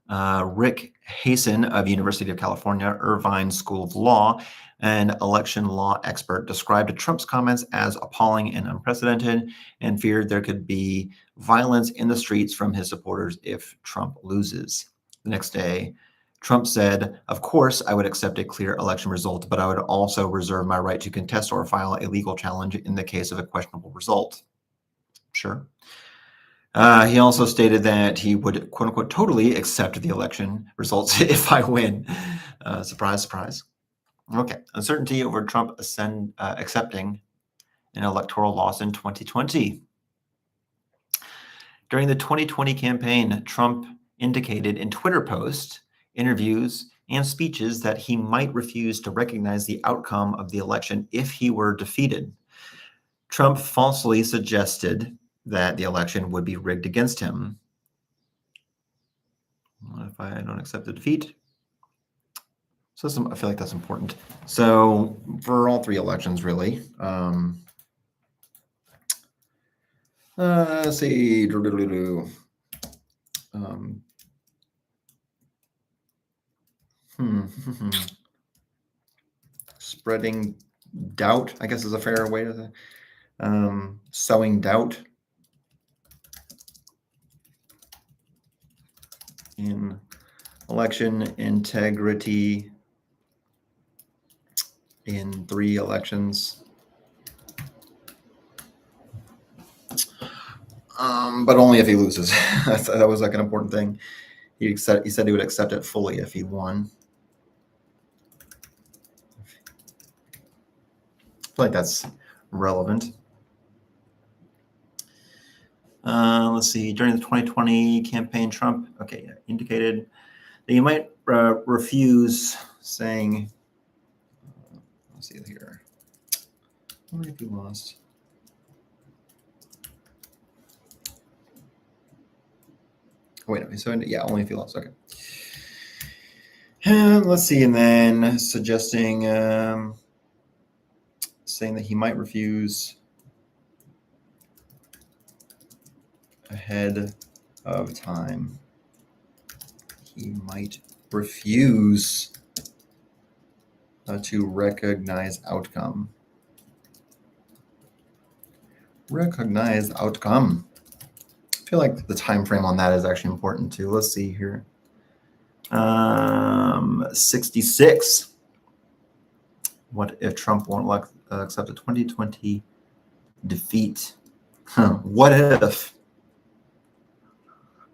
Rick Hasen of University of California, Irvine School of Law, an election law expert, described Trump's comments as appalling and unprecedented and feared there could be violence in the streets from his supporters if Trump loses. The next day, Trump said, "Of course, I would accept a clear election result, but I would also reserve my right to contest or file a legal challenge in the case of a questionable result." Sure. He also stated that he would, quote unquote, totally accept the election results if I win. Surprise, surprise. Okay. Uncertainty over Trump accepting an electoral loss in 2020. During the 2020 campaign, Trump indicated in Twitter posts, interviews, and speeches that he might refuse to recognize the outcome of the election if he were defeated. Trump falsely suggested that the election would be rigged against him. What if I don't accept the defeat? So I feel like that's important. So for all 3 elections, really. Let's see. Spreading doubt, I guess, is a fair way to say. Sowing doubt in election integrity in 3 elections. But only if he loses. That was like an important thing. He said he would accept it fully if he won. I feel like that's relevant. Let's see. During the 2020 campaign, Trump indicated that he might refuse saying, let's see here. Only if he lost. Wait, no, so yeah, only if he lost. Okay. Let's see, and then suggesting, saying that he might refuse ahead of time. He might refuse to recognize outcome. Recognize outcome. I feel like the time frame on that is actually important too. Let's see here. 66. What if Trump won't accept a 2020 defeat? What if?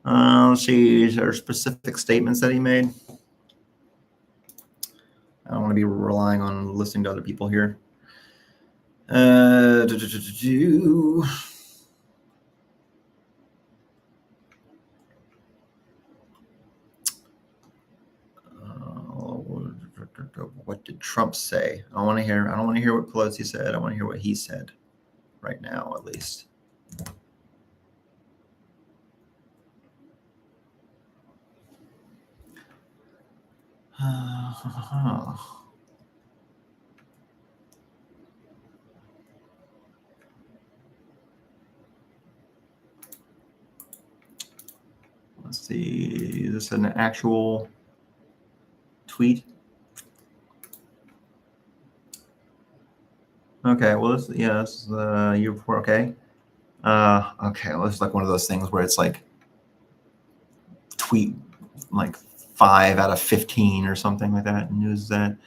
Let's see. There are specific statements that he made. I don't want to be relying on listening to other people here. What did Trump say? I don't want to hear what Pelosi said. I want to hear what he said right now, at least. Let's see. Is this an actual tweet? Okay, well, this is the year before. Okay. Okay, well, it's like one of those things where it's like tweet like 5 out of 15 or something like that. News that at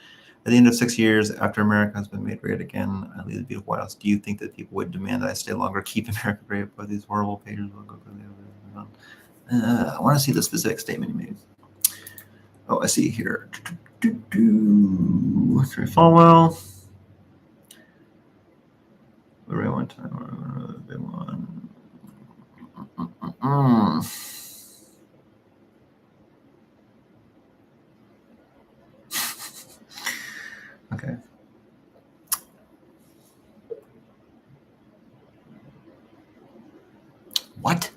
the end of 6 years after America has been made great again, I leave the beautiful White House. Do you think that people would demand that I stay longer, keep America great, but these horrible pages? I want to see the specific statement he made. Oh, I see here. Trey Falwell. One time. Big one. Okay. What?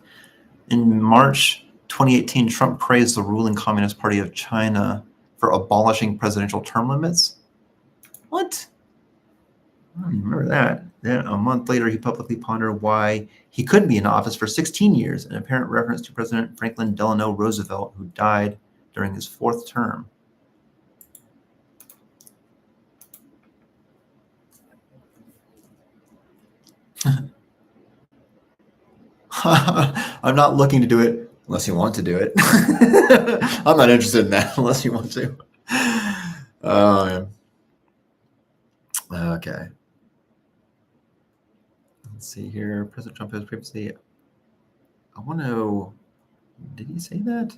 In March 2018, Trump praised the ruling Communist Party of China for abolishing presidential term limits. What? I don't even remember that. Then a month later, he publicly pondered why he couldn't be in office for 16 years, an apparent reference to President Franklin Delano Roosevelt, who died during his 4th term. I'm not looking to do it unless you want to do it. I'm not interested in that unless you want to. Oh, man. Okay. Let's see here. President Trump has previously. I want to know. Did he say that?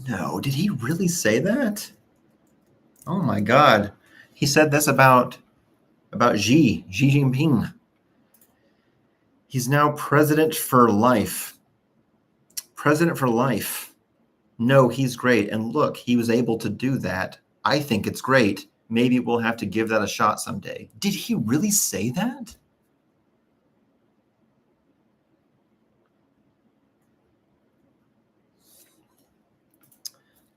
No, did he really say that? Oh my God. He said this about Xi Jinping. He's now president for life. President for life. No, he's great. And look, he was able to do that. I think it's great. Maybe we'll have to give that a shot someday. Did he really say that?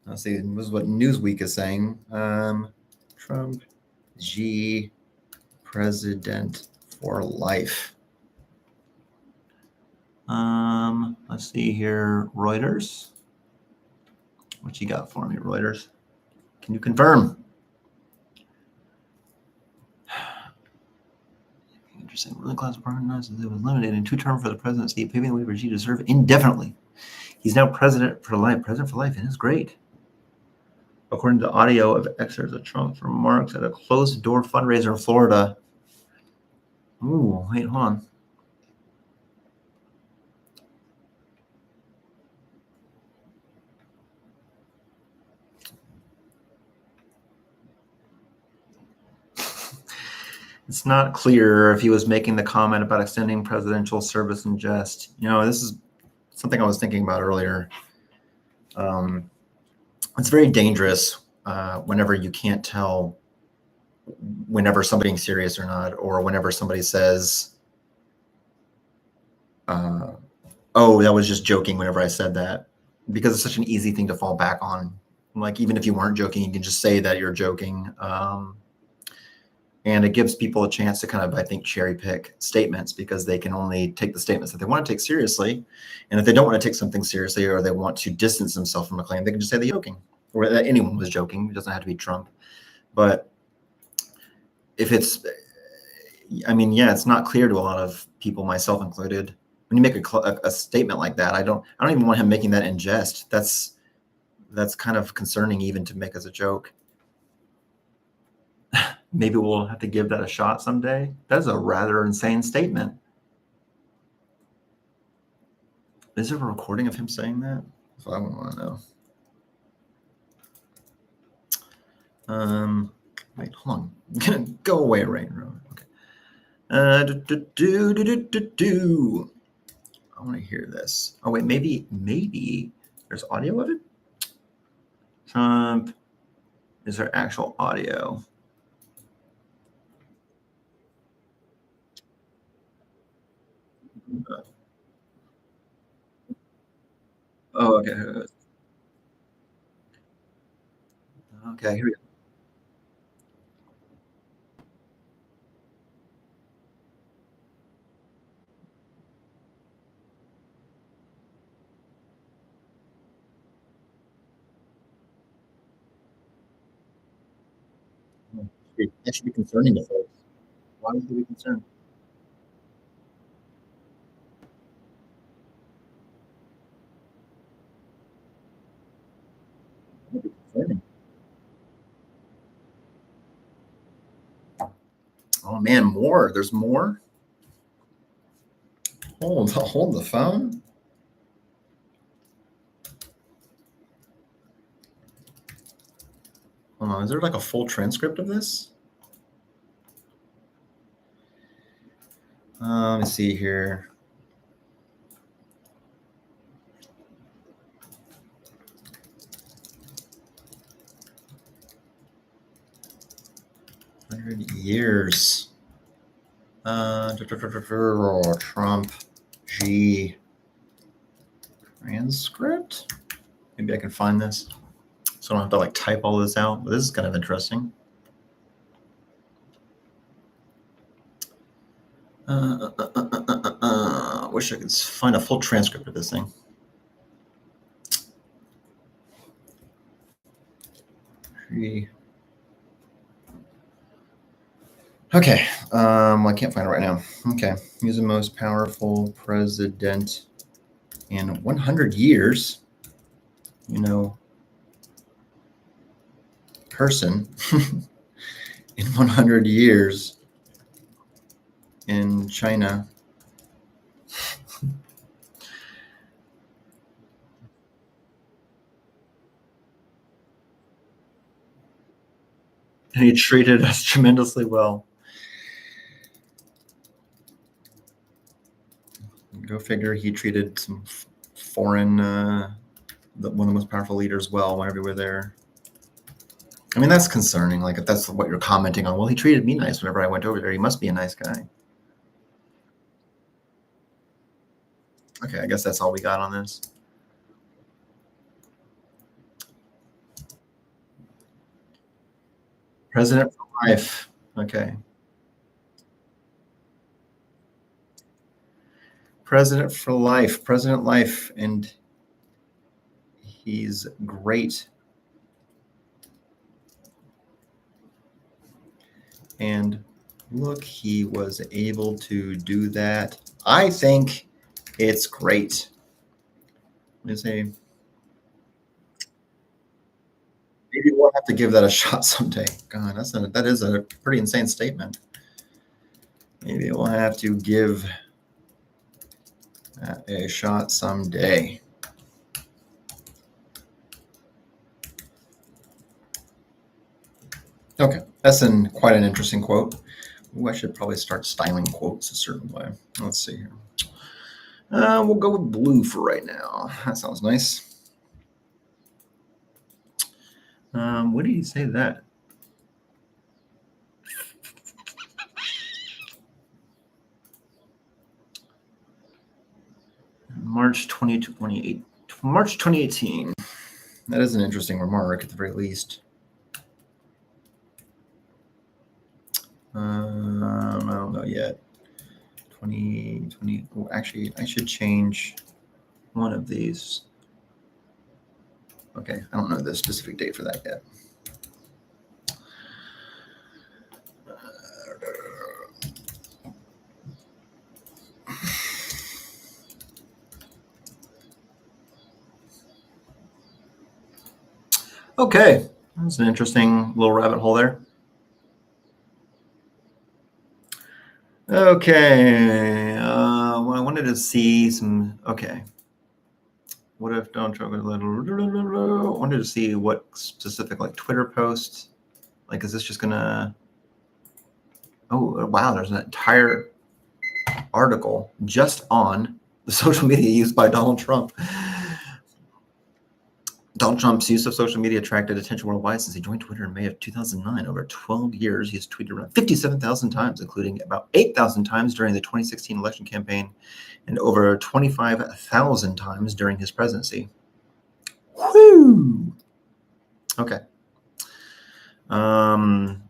Let's see. This is what Newsweek is saying. Trump, Xi, president for life. Let's see here. Reuters. What you got for me, Reuters? Can you confirm? Interesting. Ruling class recognized that it was limited in 2 terms for the presidency, paving the way for Xi to serve indefinitely. He's now president for life. President for life, and it's great. According to audio of excerpts of Trump's remarks at a closed-door fundraiser in Florida. Ooh, wait, hold on. It's not clear if he was making the comment about extending presidential service in jest. You know, this is something I was thinking about earlier. It's very dangerous whenever you can't tell whenever somebody's being serious or not, or whenever somebody says, oh, that was just joking whenever I said that, because it's such an easy thing to fall back on. Like, even if you weren't joking, you can just say that you're joking. And it gives people a chance to kind of, I think, cherry pick statements, because they can only take the statements that they want to take seriously. And if they don't want to take something seriously, or they want to distance themselves from a claim, they can just say they're joking, or that anyone was joking. It doesn't have to be Trump. But if it's, I mean, yeah, it's not clear to a lot of people, myself included. When you make a statement like that, I don't even want him making that in jest. That's kind of concerning, even to make as a joke. Maybe we'll have to give that a shot someday. That's a rather insane statement. Is there a recording of him saying that? That's what I want to know. Wait, hold on. Go away, Rain Road. Okay. I want to hear this. Oh wait, maybe there's audio of it. Trump. Is there actual audio? Oh, okay. Okay, here we go. That should be concerning to folks. Why would they be concerned? That would be concerning. Oh man, more. There's more. Hold the phone. Hold on. Is there like a full transcript of this? Let me see here. Years. Trump G transcript. Maybe I can find this, so I don't have to like type all this out. But this is kind of interesting. Wish I could find a full transcript of this thing. Okay, I can't find it right now. Okay, he's the most powerful president in 100 years. You know, person in 100 years in China. And he treated us tremendously well. Go figure, he treated some foreign, one of the most powerful leaders well whenever we were there. I mean, that's concerning. Like, if that's what you're commenting on, well, he treated me nice whenever I went over there. He must be a nice guy. Okay, I guess that's all we got on this. President for life. Okay. President for life. President life. And he's great. And look, he was able to do that. I think it's great. Let me say, maybe we'll have to give that a shot someday. God, that is a pretty insane statement. Maybe we'll have to give that a shot someday. Okay, that's quite an interesting quote. Ooh, I should probably start styling quotes a certain way. Let's see here. We'll go with blue for right now. That sounds nice. What did he say that? March 2018. That is an interesting remark at the very least. I don't know yet. 2020. Oh, actually, I should change one of these. Okay, I don't know the specific date for that yet. Okay, that's an interesting little rabbit hole there. Okay, well, I wanted to see some. Okay, what if Donald Trump? I wanted to see what specific like Twitter posts. Like, is this just gonna? Oh wow, there's an entire article just on the social media used by Donald Trump. Donald Trump's use of social media attracted attention worldwide since he joined Twitter in May of 2009. Over 12 years, he has tweeted around 57,000 times, including about 8,000 times during the 2016 election campaign and over 25,000 times during his presidency. Whew! Okay. Sounds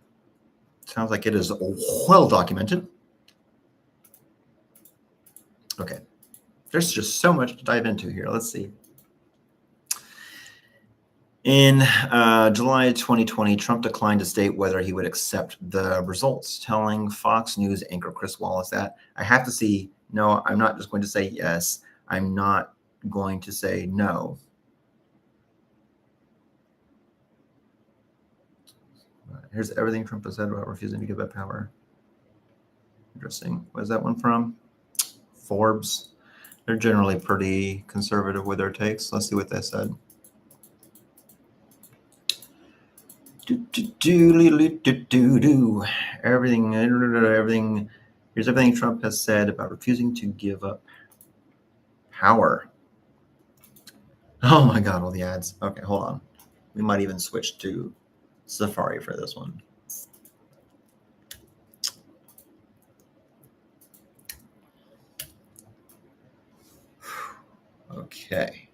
like it is well documented. Okay. There's just so much to dive into here. Let's see. In July 2020, Trump declined to state whether he would accept the results, telling Fox News anchor Chris Wallace that I have to see, no, I'm not just going to say yes, I'm not going to say no. Here's everything Trump has said about refusing to give up power. Interesting. Where's that one from? Forbes. They're generally pretty conservative with their takes. Let's see what they said. Everything. Here's everything Trump has said about refusing to give up power. Oh my God, all the ads. Okay, hold on. We might even switch to Safari for this one. Okay.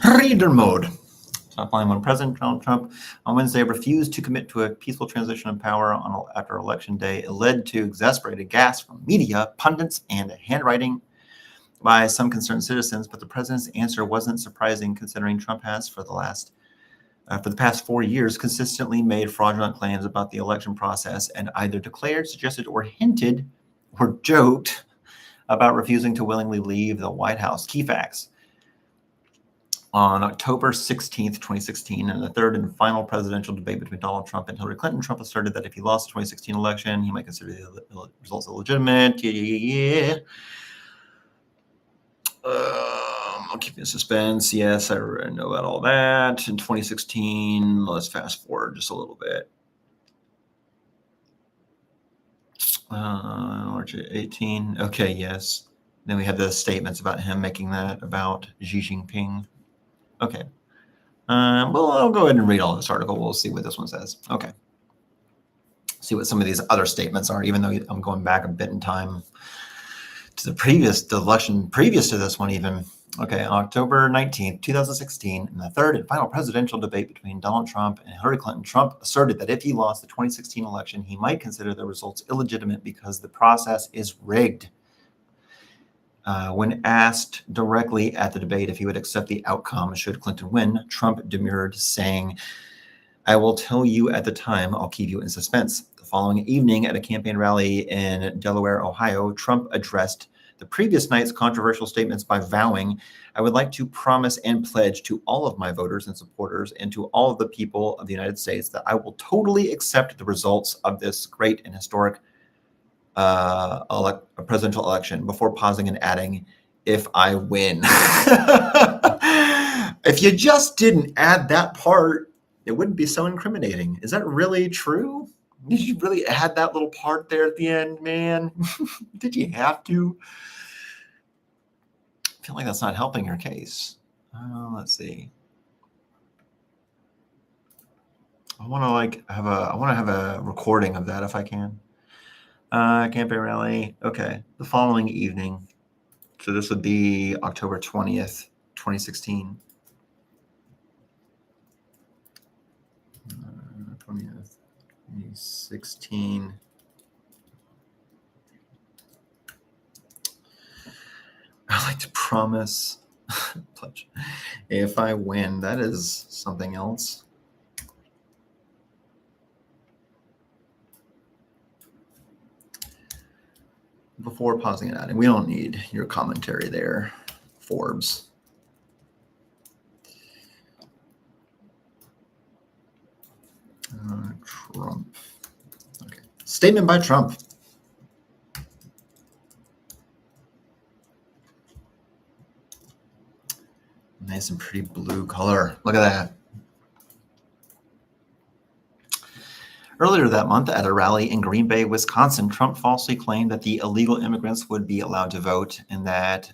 Reader mode. Top line: when President Donald Trump on Wednesday refused to commit to a peaceful transition of power after Election Day, it led to exasperated gasps from media, pundits, and handwriting by some concerned citizens. But the president's answer wasn't surprising, considering Trump has, for the past 4 years, consistently made fraudulent claims about the election process and either declared, suggested, or hinted, or joked about refusing to willingly leave the White House. Key facts. On October 16th, 2016, in the third and final presidential debate between Donald Trump and Hillary Clinton, Trump asserted that if he lost the 2016 election, he might consider the results illegitimate. I'll keep you in suspense. Yes, I know about all that. In 2016, let's fast forward just a little bit. March 18. Okay, yes. Then we have the statements about him making that about Xi Jinping. Okay. Well, I'll go ahead and read all this article. We'll see what this one says. Okay. See what some of these other statements are, even though I'm going back a bit in time to the election previous to this one even. Okay, on October 19th, 2016, in the third and final presidential debate between Donald Trump and Hillary Clinton, Trump asserted that if he lost the 2016 election, he might consider the results illegitimate because the process is rigged. When asked directly at the debate if he would accept the outcome should Clinton win, Trump demurred, saying, "I will tell you at the time, I'll keep you in suspense." The following evening at a campaign rally in Delaware, Ohio, Trump addressed the previous night's controversial statements by vowing, "I would like to promise and pledge to all of my voters and supporters and to all of the people of the United States that I will totally accept the results of this great and historic presidential election," before pausing and adding, "if I win." If you just didn't add that part, it wouldn't be so incriminating. Is that really true? Did you really add that little part there at the end, man? Did you have to? I feel like that's not helping your case. Let's see. I want to have a recording of that if I can. Campaign rally. Okay, the following evening. So this would be October 20th, 2016. 20th, 2016. I like to promise, pledge, if I win. That is something else. Before pausing and adding, we don't need your commentary there, Forbes. Trump. Okay. Statement by Trump. Nice and pretty blue color. Look at that. Earlier that month, at a rally in Green Bay, Wisconsin, Trump falsely claimed that the illegal immigrants would be allowed to vote and that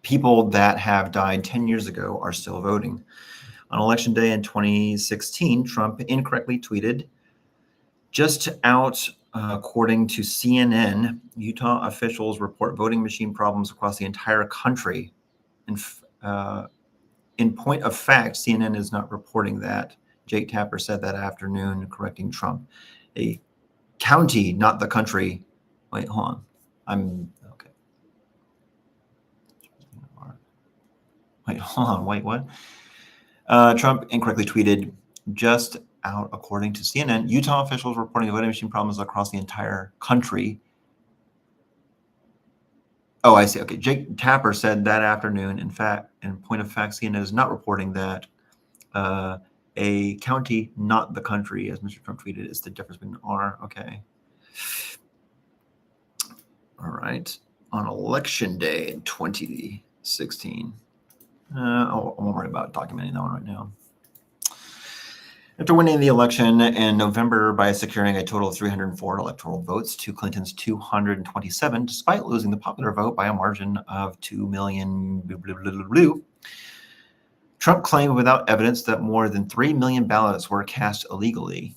people that have died 10 years ago are still voting. On Election Day in 2016, Trump incorrectly tweeted, "Just out, according to CNN, Utah officials report voting machine problems across the entire country. In point of fact, CNN is not reporting that." Jake Tapper said that afternoon, correcting Trump. A county, not the country. Wait, hold on. Okay. Wait, hold on. Wait, what? Trump incorrectly tweeted, "Just out, according to CNN, Utah officials reporting voting machine problems across the entire country." Oh, I see. Okay. Jake Tapper said that afternoon, in point of fact, CNN is not reporting that. A county, not the country, as Mr. Trump tweeted, is the difference between R. Okay. All right. On Election Day in 2016. I won't worry about documenting that one right now. After winning the election in November by securing a total of 304 electoral votes to Clinton's 227, despite losing the popular vote by a margin of 2 million, Trump claimed without evidence that more than 3 million ballots were cast illegally.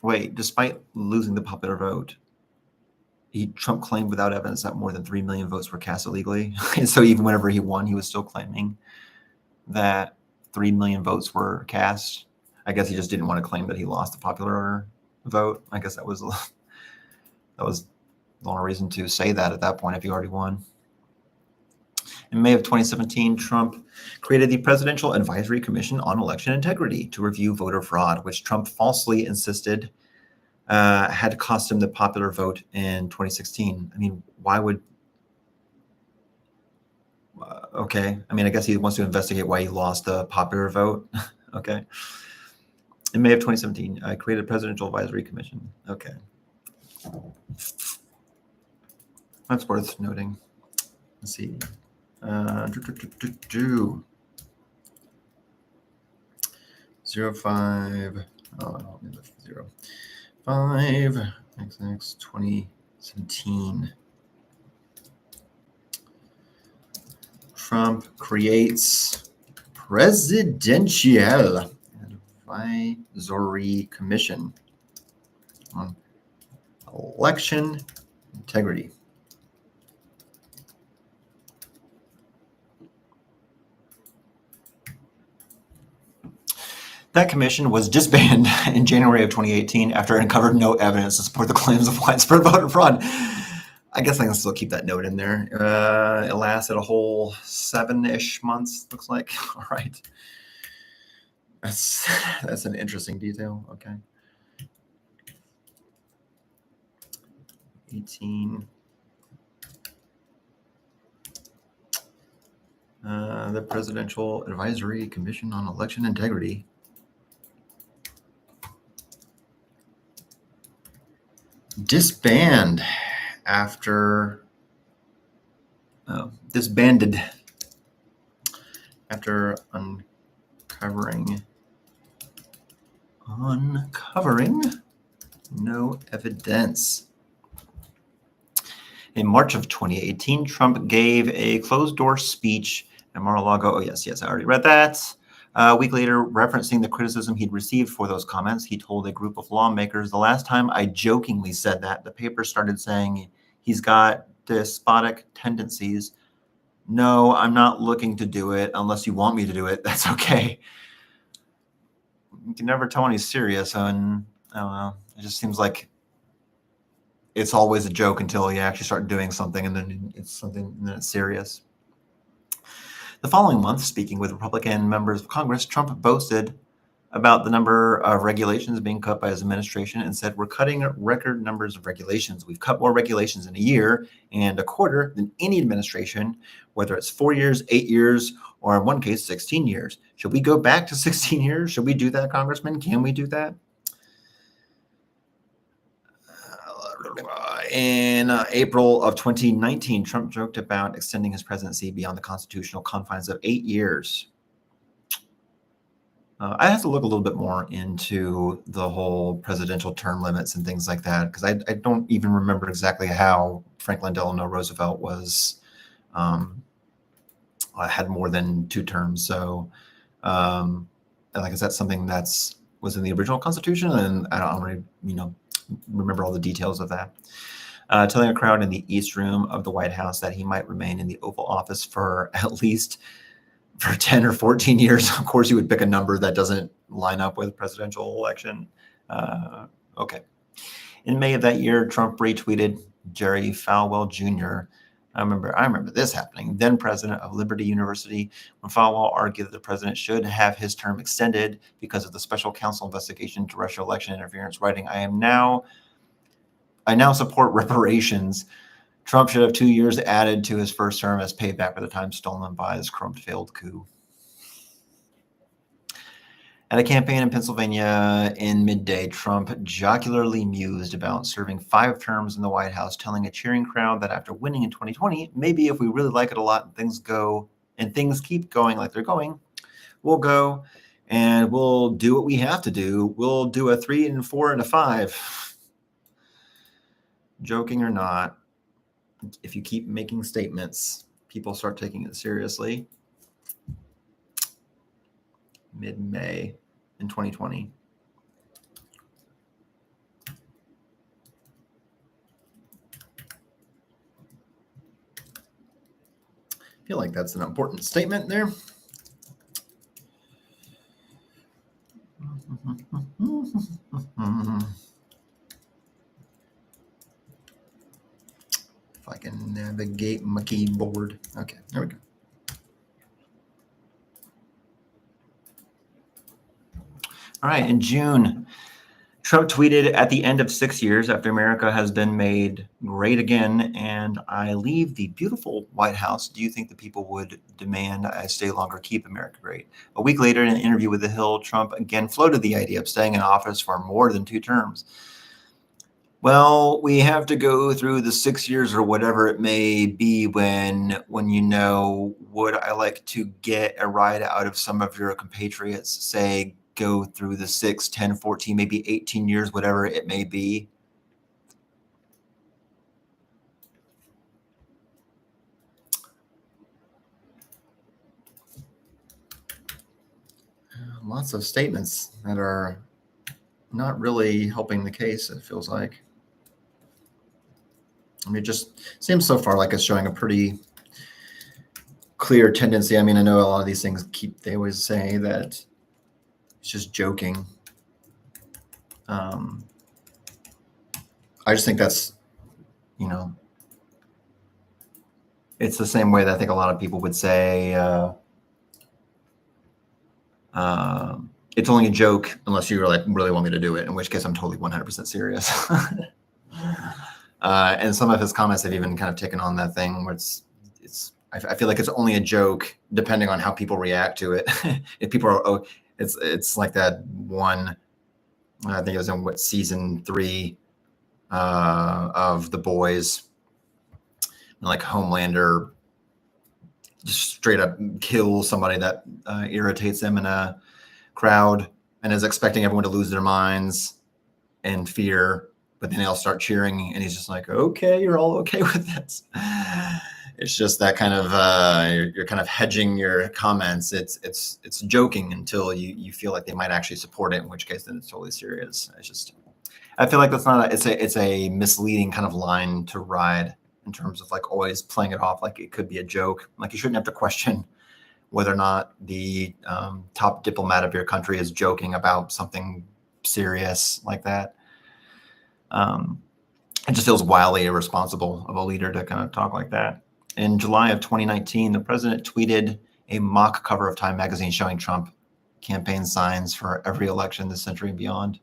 Wait, despite losing the popular vote, Trump claimed without evidence that more than 3 million votes were cast illegally. And so even whenever he won, he was still claiming that 3 million votes were cast. I guess he just didn't want to claim that he lost the popular vote. I guess that was the only reason to say that at that point if he already won. In May of 2017, Trump created the Presidential Advisory Commission on Election Integrity to review voter fraud, which Trump falsely insisted had cost him the popular vote in 2016. I mean, why would... okay. I mean, I guess he wants to investigate why he lost the popular vote. Okay. In May of 2017, I created a Presidential Advisory Commission. Okay. That's worth noting. Let's see. 05. Oh, I don't need the 05 XX 2017. Trump creates Presidential Advisory Commission on Election Integrity. That commission was disbanded in January of 2018 after it uncovered no evidence to support the claims of widespread voter fraud. I guess I can still keep that note in there. It lasted a whole 7-ish months, looks like. All right. That's an interesting detail. Okay. 18. The Presidential Advisory Commission on Election Integrity. Disbanded after uncovering no evidence. In March of 2018, Trump gave a closed-door speech at Mar-a-Lago. Oh, yes, I already read that. A week later, referencing the criticism he'd received for those comments, he told a group of lawmakers, "The last time I jokingly said that, the paper started saying he's got despotic tendencies. No, I'm not looking to do it unless you want me to do it. That's okay." You can never tell when he's serious, and I don't know. It just seems like it's always a joke until you actually start doing something, and then it's something, and then it's serious. The following month, speaking with Republican members of Congress, Trump boasted about the number of regulations being cut by his administration and said, "We're cutting record numbers of regulations. We've cut more regulations in a year and a quarter than any administration, whether it's 4 years, 8 years, or in one case, 16 years. Should we go back to 16 years? Should we do that, Congressman? Can we do that?" In April of 2019, Trump joked about extending his presidency beyond the constitutional confines of 8 years. I have to look a little bit more into the whole presidential term limits and things like that, because I don't even remember exactly how Franklin Delano Roosevelt was had more than 2 terms. So, is that something was in the original Constitution? And I don't really, remember all the details of that. Telling a crowd in the East Room of the White House that he might remain in the Oval Office for at least 10 or 14 years. Of course, you would pick a number that doesn't line up with presidential election. Okay. In May of that year, Trump retweeted Jerry Falwell Jr. I remember this happening. Then president of Liberty University, when Falwell argued that the president should have his term extended because of the special counsel investigation into Russia election interference, writing, I now support reparations. Trump should have 2 years added to his first term as payback for the time stolen by his corrupt failed coup. At a campaign in Pennsylvania in midday, Trump jocularly mused about serving 5 terms in the White House, telling a cheering crowd that after winning in 2020, maybe if we really like it a lot and things keep going like they're going, we'll go and we'll do what we have to do. We'll do a 3 and 4 and a 5. Joking or not, if you keep making statements, people start taking it seriously. Mid-May in 2020. I feel like that's an important statement there. If I can navigate my keyboard. Okay, there we go. All right, in June, Trump tweeted, at the end of 6 years after America has been made great again and I leave the beautiful White House, do you think the people would demand I stay longer, keep America great? A week later, in an interview with The Hill, Trump again floated the idea of staying in office for more than 2 terms. Well, we have to go through the 6 years or whatever it may be when would I like to get a ride out of some of your compatriots, say go through the 6, 10, 14, maybe 18 years, whatever it may be. Lots of statements that are not really helping the case, it feels like. I mean, it just seems so far like it's showing a pretty clear tendency. I mean, I know a lot of these things they always say that it's just joking. I just think that's, it's the same way that I think a lot of people would say it's only a joke unless you really want me to do it, in which case I'm totally 100% serious. And some of his comments have even kind of taken on that thing where I feel like it's only a joke depending on how people react to it. If people are, it's like that one, I think it was in season 3 of The Boys, like Homelander just straight up kills somebody that irritates him in a crowd and is expecting everyone to lose their minds in fear, but then they all start cheering and he's just like, okay, you're all okay with this. It's just that kind of you're kind of hedging your comments. It's joking until you feel like they might actually support it, in which case then it's totally serious. I feel like that's not it's a misleading kind of line to ride in terms of like always playing it off like it could be a joke. Like you shouldn't have to question whether or not the top diplomat of your country is joking about something serious like that. It just feels wildly irresponsible of a leader to kind of talk like that. In July of 2019, the president tweeted a mock cover of Time magazine showing Trump campaign signs for every election this century and beyond.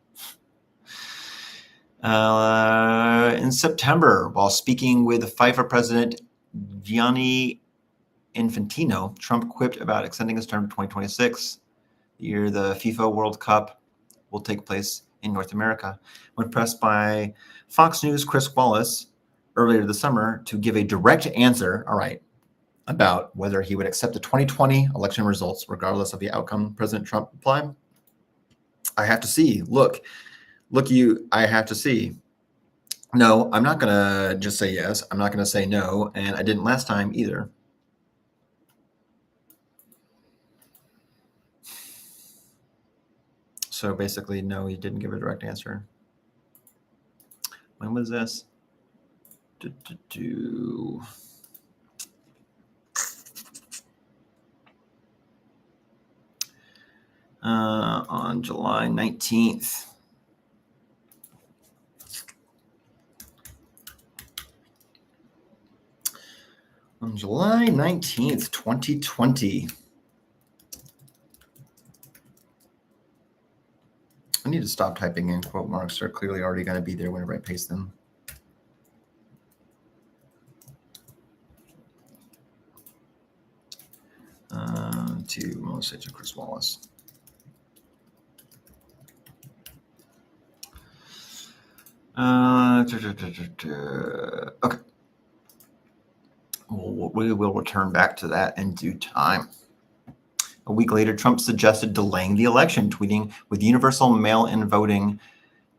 In September, while speaking with FIFA president Gianni Infantino, Trump quipped about extending his term to 2026, the year the FIFA World Cup will take place in North America. When pressed by Fox News' Chris Wallace earlier this summer to give a direct answer, about whether he would accept the 2020 election results regardless of the outcome, President Trump replied, I have to see. Look, I have to see. No, I'm not going to just say yes. I'm not going to say no. And I didn't last time either. So basically, no, he didn't give a direct answer. When was this? On July 19th. On July 19th, 2020. I need to stop typing in quote marks. They're clearly already going to be there whenever I paste them. To Chris Wallace. Okay. We will return back to that in due time. A week later, Trump suggested delaying the election, tweeting, with universal mail-in voting,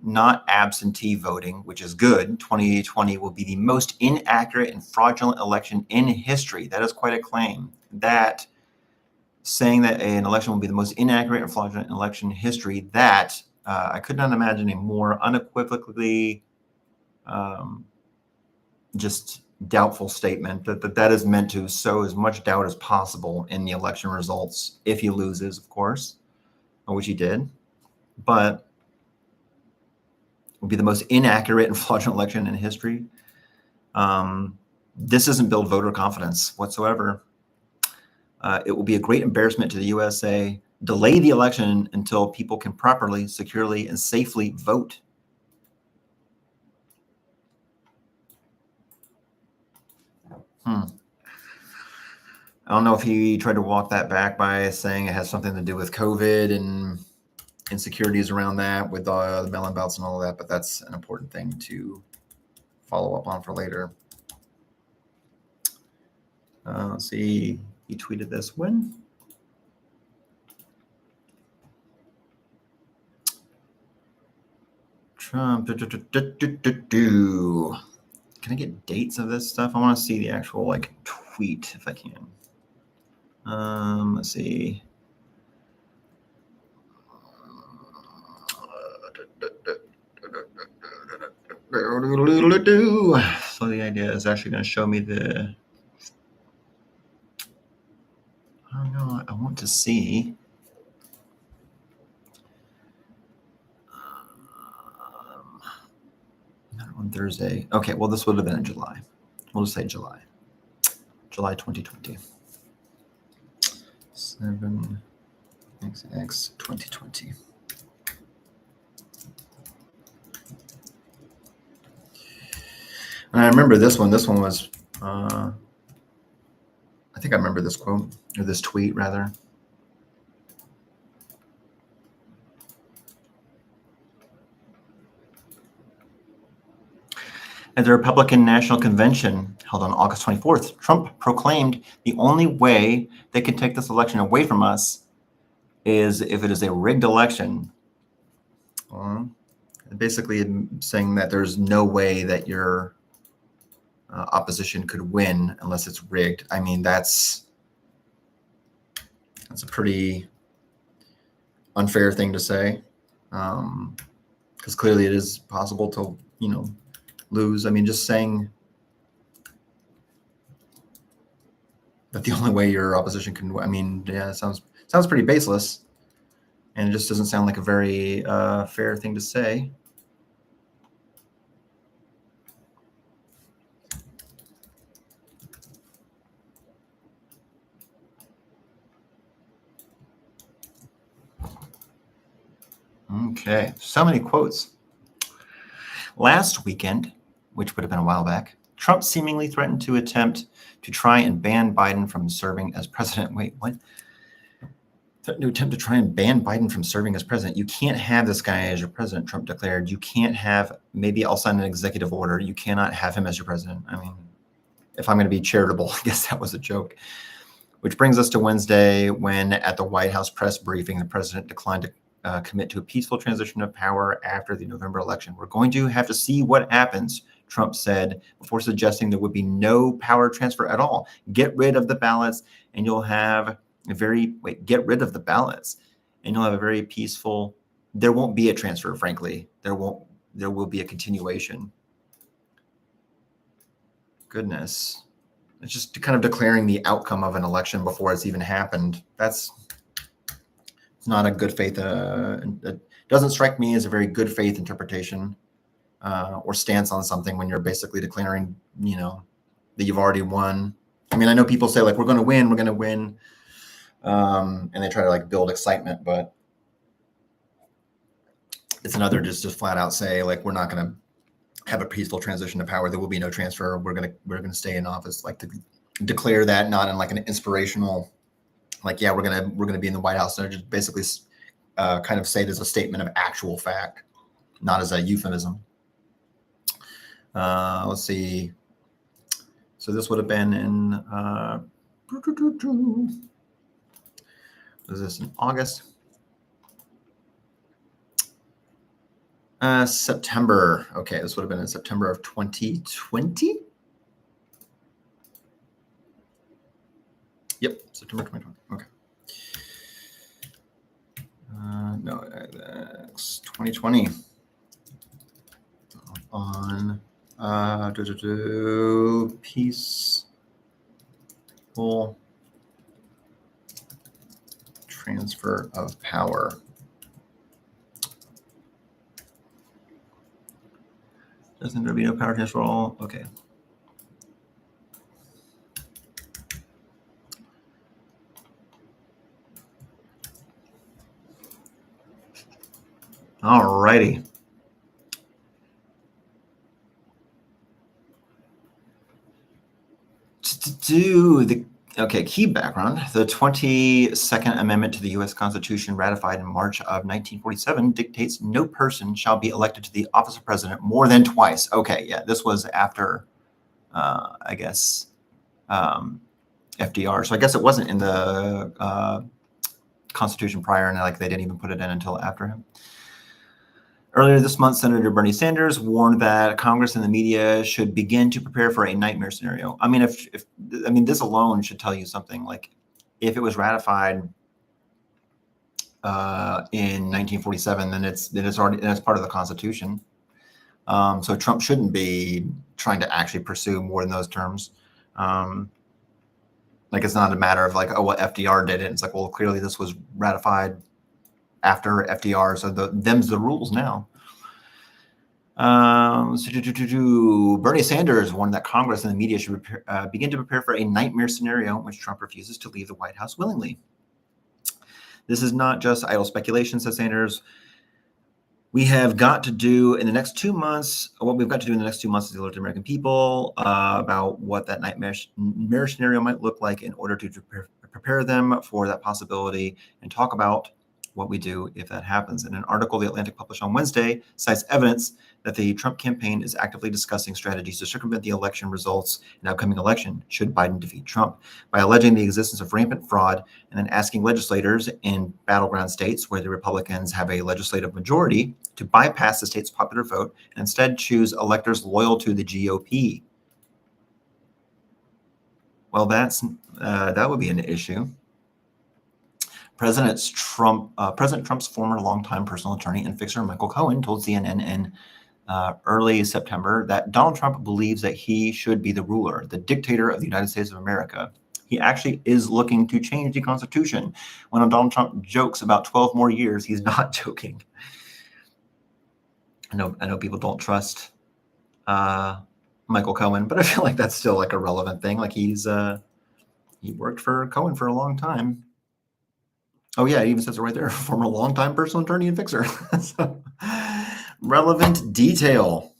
not absentee voting, which is good, 2020 will be the most inaccurate and fraudulent election in history. That is quite a claim. That saying that an election will be the most inaccurate and fraudulent election in history, that I could not imagine a more unequivocally just doubtful statement that is meant to sow as much doubt as possible in the election results if he loses, of course, which he did. But it will be the most inaccurate and fraudulent election in history. This doesn't build voter confidence whatsoever. It will be a great embarrassment to the USA. Delay the election until people can properly, securely, and safely vote. I don't know if he tried to walk that back by saying it has something to do with COVID and insecurities around that with the mail-in ballots and all of that, but that's an important thing to follow up on for later. Let's see, he tweeted this when? Trump. Can I get dates of this stuff? I want to see the actual like tweet if I can. Let's see. So the idea is actually going to show me the. I don't know. I want to see. Not on Thursday. Okay, well, this would have been in July. We'll just say July. July 2020. 7XX 2020. And I remember this one. This one was, I think I remember this quote, or this tweet, rather. At the Republican National Convention held on August 24th, Trump proclaimed the only way they can take this election away from us is if it is a rigged election. Basically saying that there's no way that your opposition could win unless it's rigged. I mean, that's a pretty unfair thing to say, because clearly it is possible to, lose. I mean, just saying that the only way your opposition can, I mean, yeah, it sounds pretty baseless, and it just doesn't sound like a very fair thing to say. Okay, so many quotes. Last weekend, which would have been a while back, Trump seemingly threatened to attempt to try and ban Biden from serving as president. Wait, what? Threatened to attempt to try and ban Biden from serving as president. You can't have this guy as your president, Trump declared. You can't have, maybe I'll sign an executive order. You cannot have him as your president. I mean, if I'm going to be charitable, I guess that was a joke. Which brings us to Wednesday, when at the White House press briefing, the president declined to commit to a peaceful transition of power after the November election. We're going to have to see what happens, Trump said, before suggesting there would be no power transfer at all. Get rid of the ballots and you'll have get rid of the ballots and you'll have a very peaceful, there won't be a transfer, frankly. There will be a continuation. Goodness. It's just kind of declaring the outcome of an election before it's even happened. It's not a good faith. It doesn't strike me as a very good faith interpretation or stance on something when you're basically declaring, that you've already won. I mean, I know people say like, we're going to win. And they try to like build excitement, but it's another just flat out say like, we're not going to have a peaceful transition to power. There will be no transfer. We're going to stay in office. Like to declare that not in like an inspirational, like, yeah, we're gonna be in the White House, and just basically kind of say it as a statement of actual fact, not as a euphemism. Let's see. So this would have been in was this in August? September. Okay, this would have been in September of 2020. Yep, September 2020. Okay. No, that's 2020. On peaceful transfer of power. Doesn't there be no power transfer at all? Okay. All righty. Okay, key background. The 22nd Amendment to the U.S. Constitution, ratified in March of 1947, dictates no person shall be elected to the office of president more than twice. Okay, yeah, this was after, I guess, FDR. So I guess it wasn't in the Constitution prior, and like they didn't even put it in until after him. Earlier this month, Senator Bernie Sanders warned that Congress and the media should begin to prepare for a nightmare scenario. I mean, if this alone should tell you something. Like, if it was ratified in 1947, then it's part of the Constitution. So Trump shouldn't be trying to actually pursue more than those terms. Like, it's not a matter of like, oh, well, FDR did it. It's like, well, clearly this was ratified after FDR, so them's the rules now. Bernie Sanders warned that Congress and the media should begin to prepare for a nightmare scenario in which Trump refuses to leave the White House willingly. This is not just idle speculation, said Sanders. We have got to do in the next 2 months, what we've got to do in the next 2 months is alert the American people about what that nightmare scenario might look like in order to prepare them for that possibility and talk about what we do if that happens. In an article The Atlantic published on Wednesday, cites evidence that the Trump campaign is actively discussing strategies to circumvent the election results in the upcoming election should Biden defeat Trump, by alleging the existence of rampant fraud and then asking legislators in battleground states where the Republicans have a legislative majority to bypass the state's popular vote and instead choose electors loyal to the GOP. Well, that would be an issue. President Trump's former longtime personal attorney and fixer Michael Cohen told CNN in early September that Donald Trump believes that he should be the ruler, the dictator of the United States of America. He actually is looking to change the Constitution. When Donald Trump jokes about 12 more years, he's not joking. I know people don't trust Michael Cohen, but I feel like that's still like a relevant thing. Like he worked for Cohen for a long time. Oh yeah, it even says it right there, former longtime personal attorney and fixer. So, relevant detail.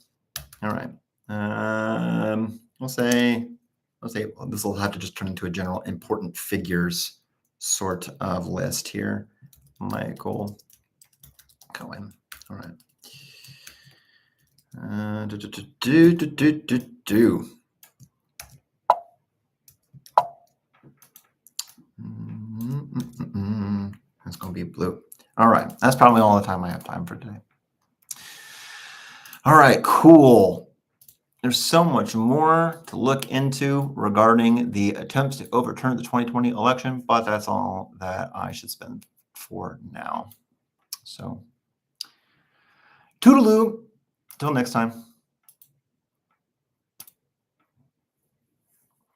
All right. We'll say this will have to just turn into a general important figures sort of list here. Michael Cohen. All right. It's going to be blue. All right. That's probably all the time I have time for today. All right, cool. There's so much more to look into regarding the attempts to overturn the 2020 election, but that's all that I should spend for now. So, toodaloo. Till next time.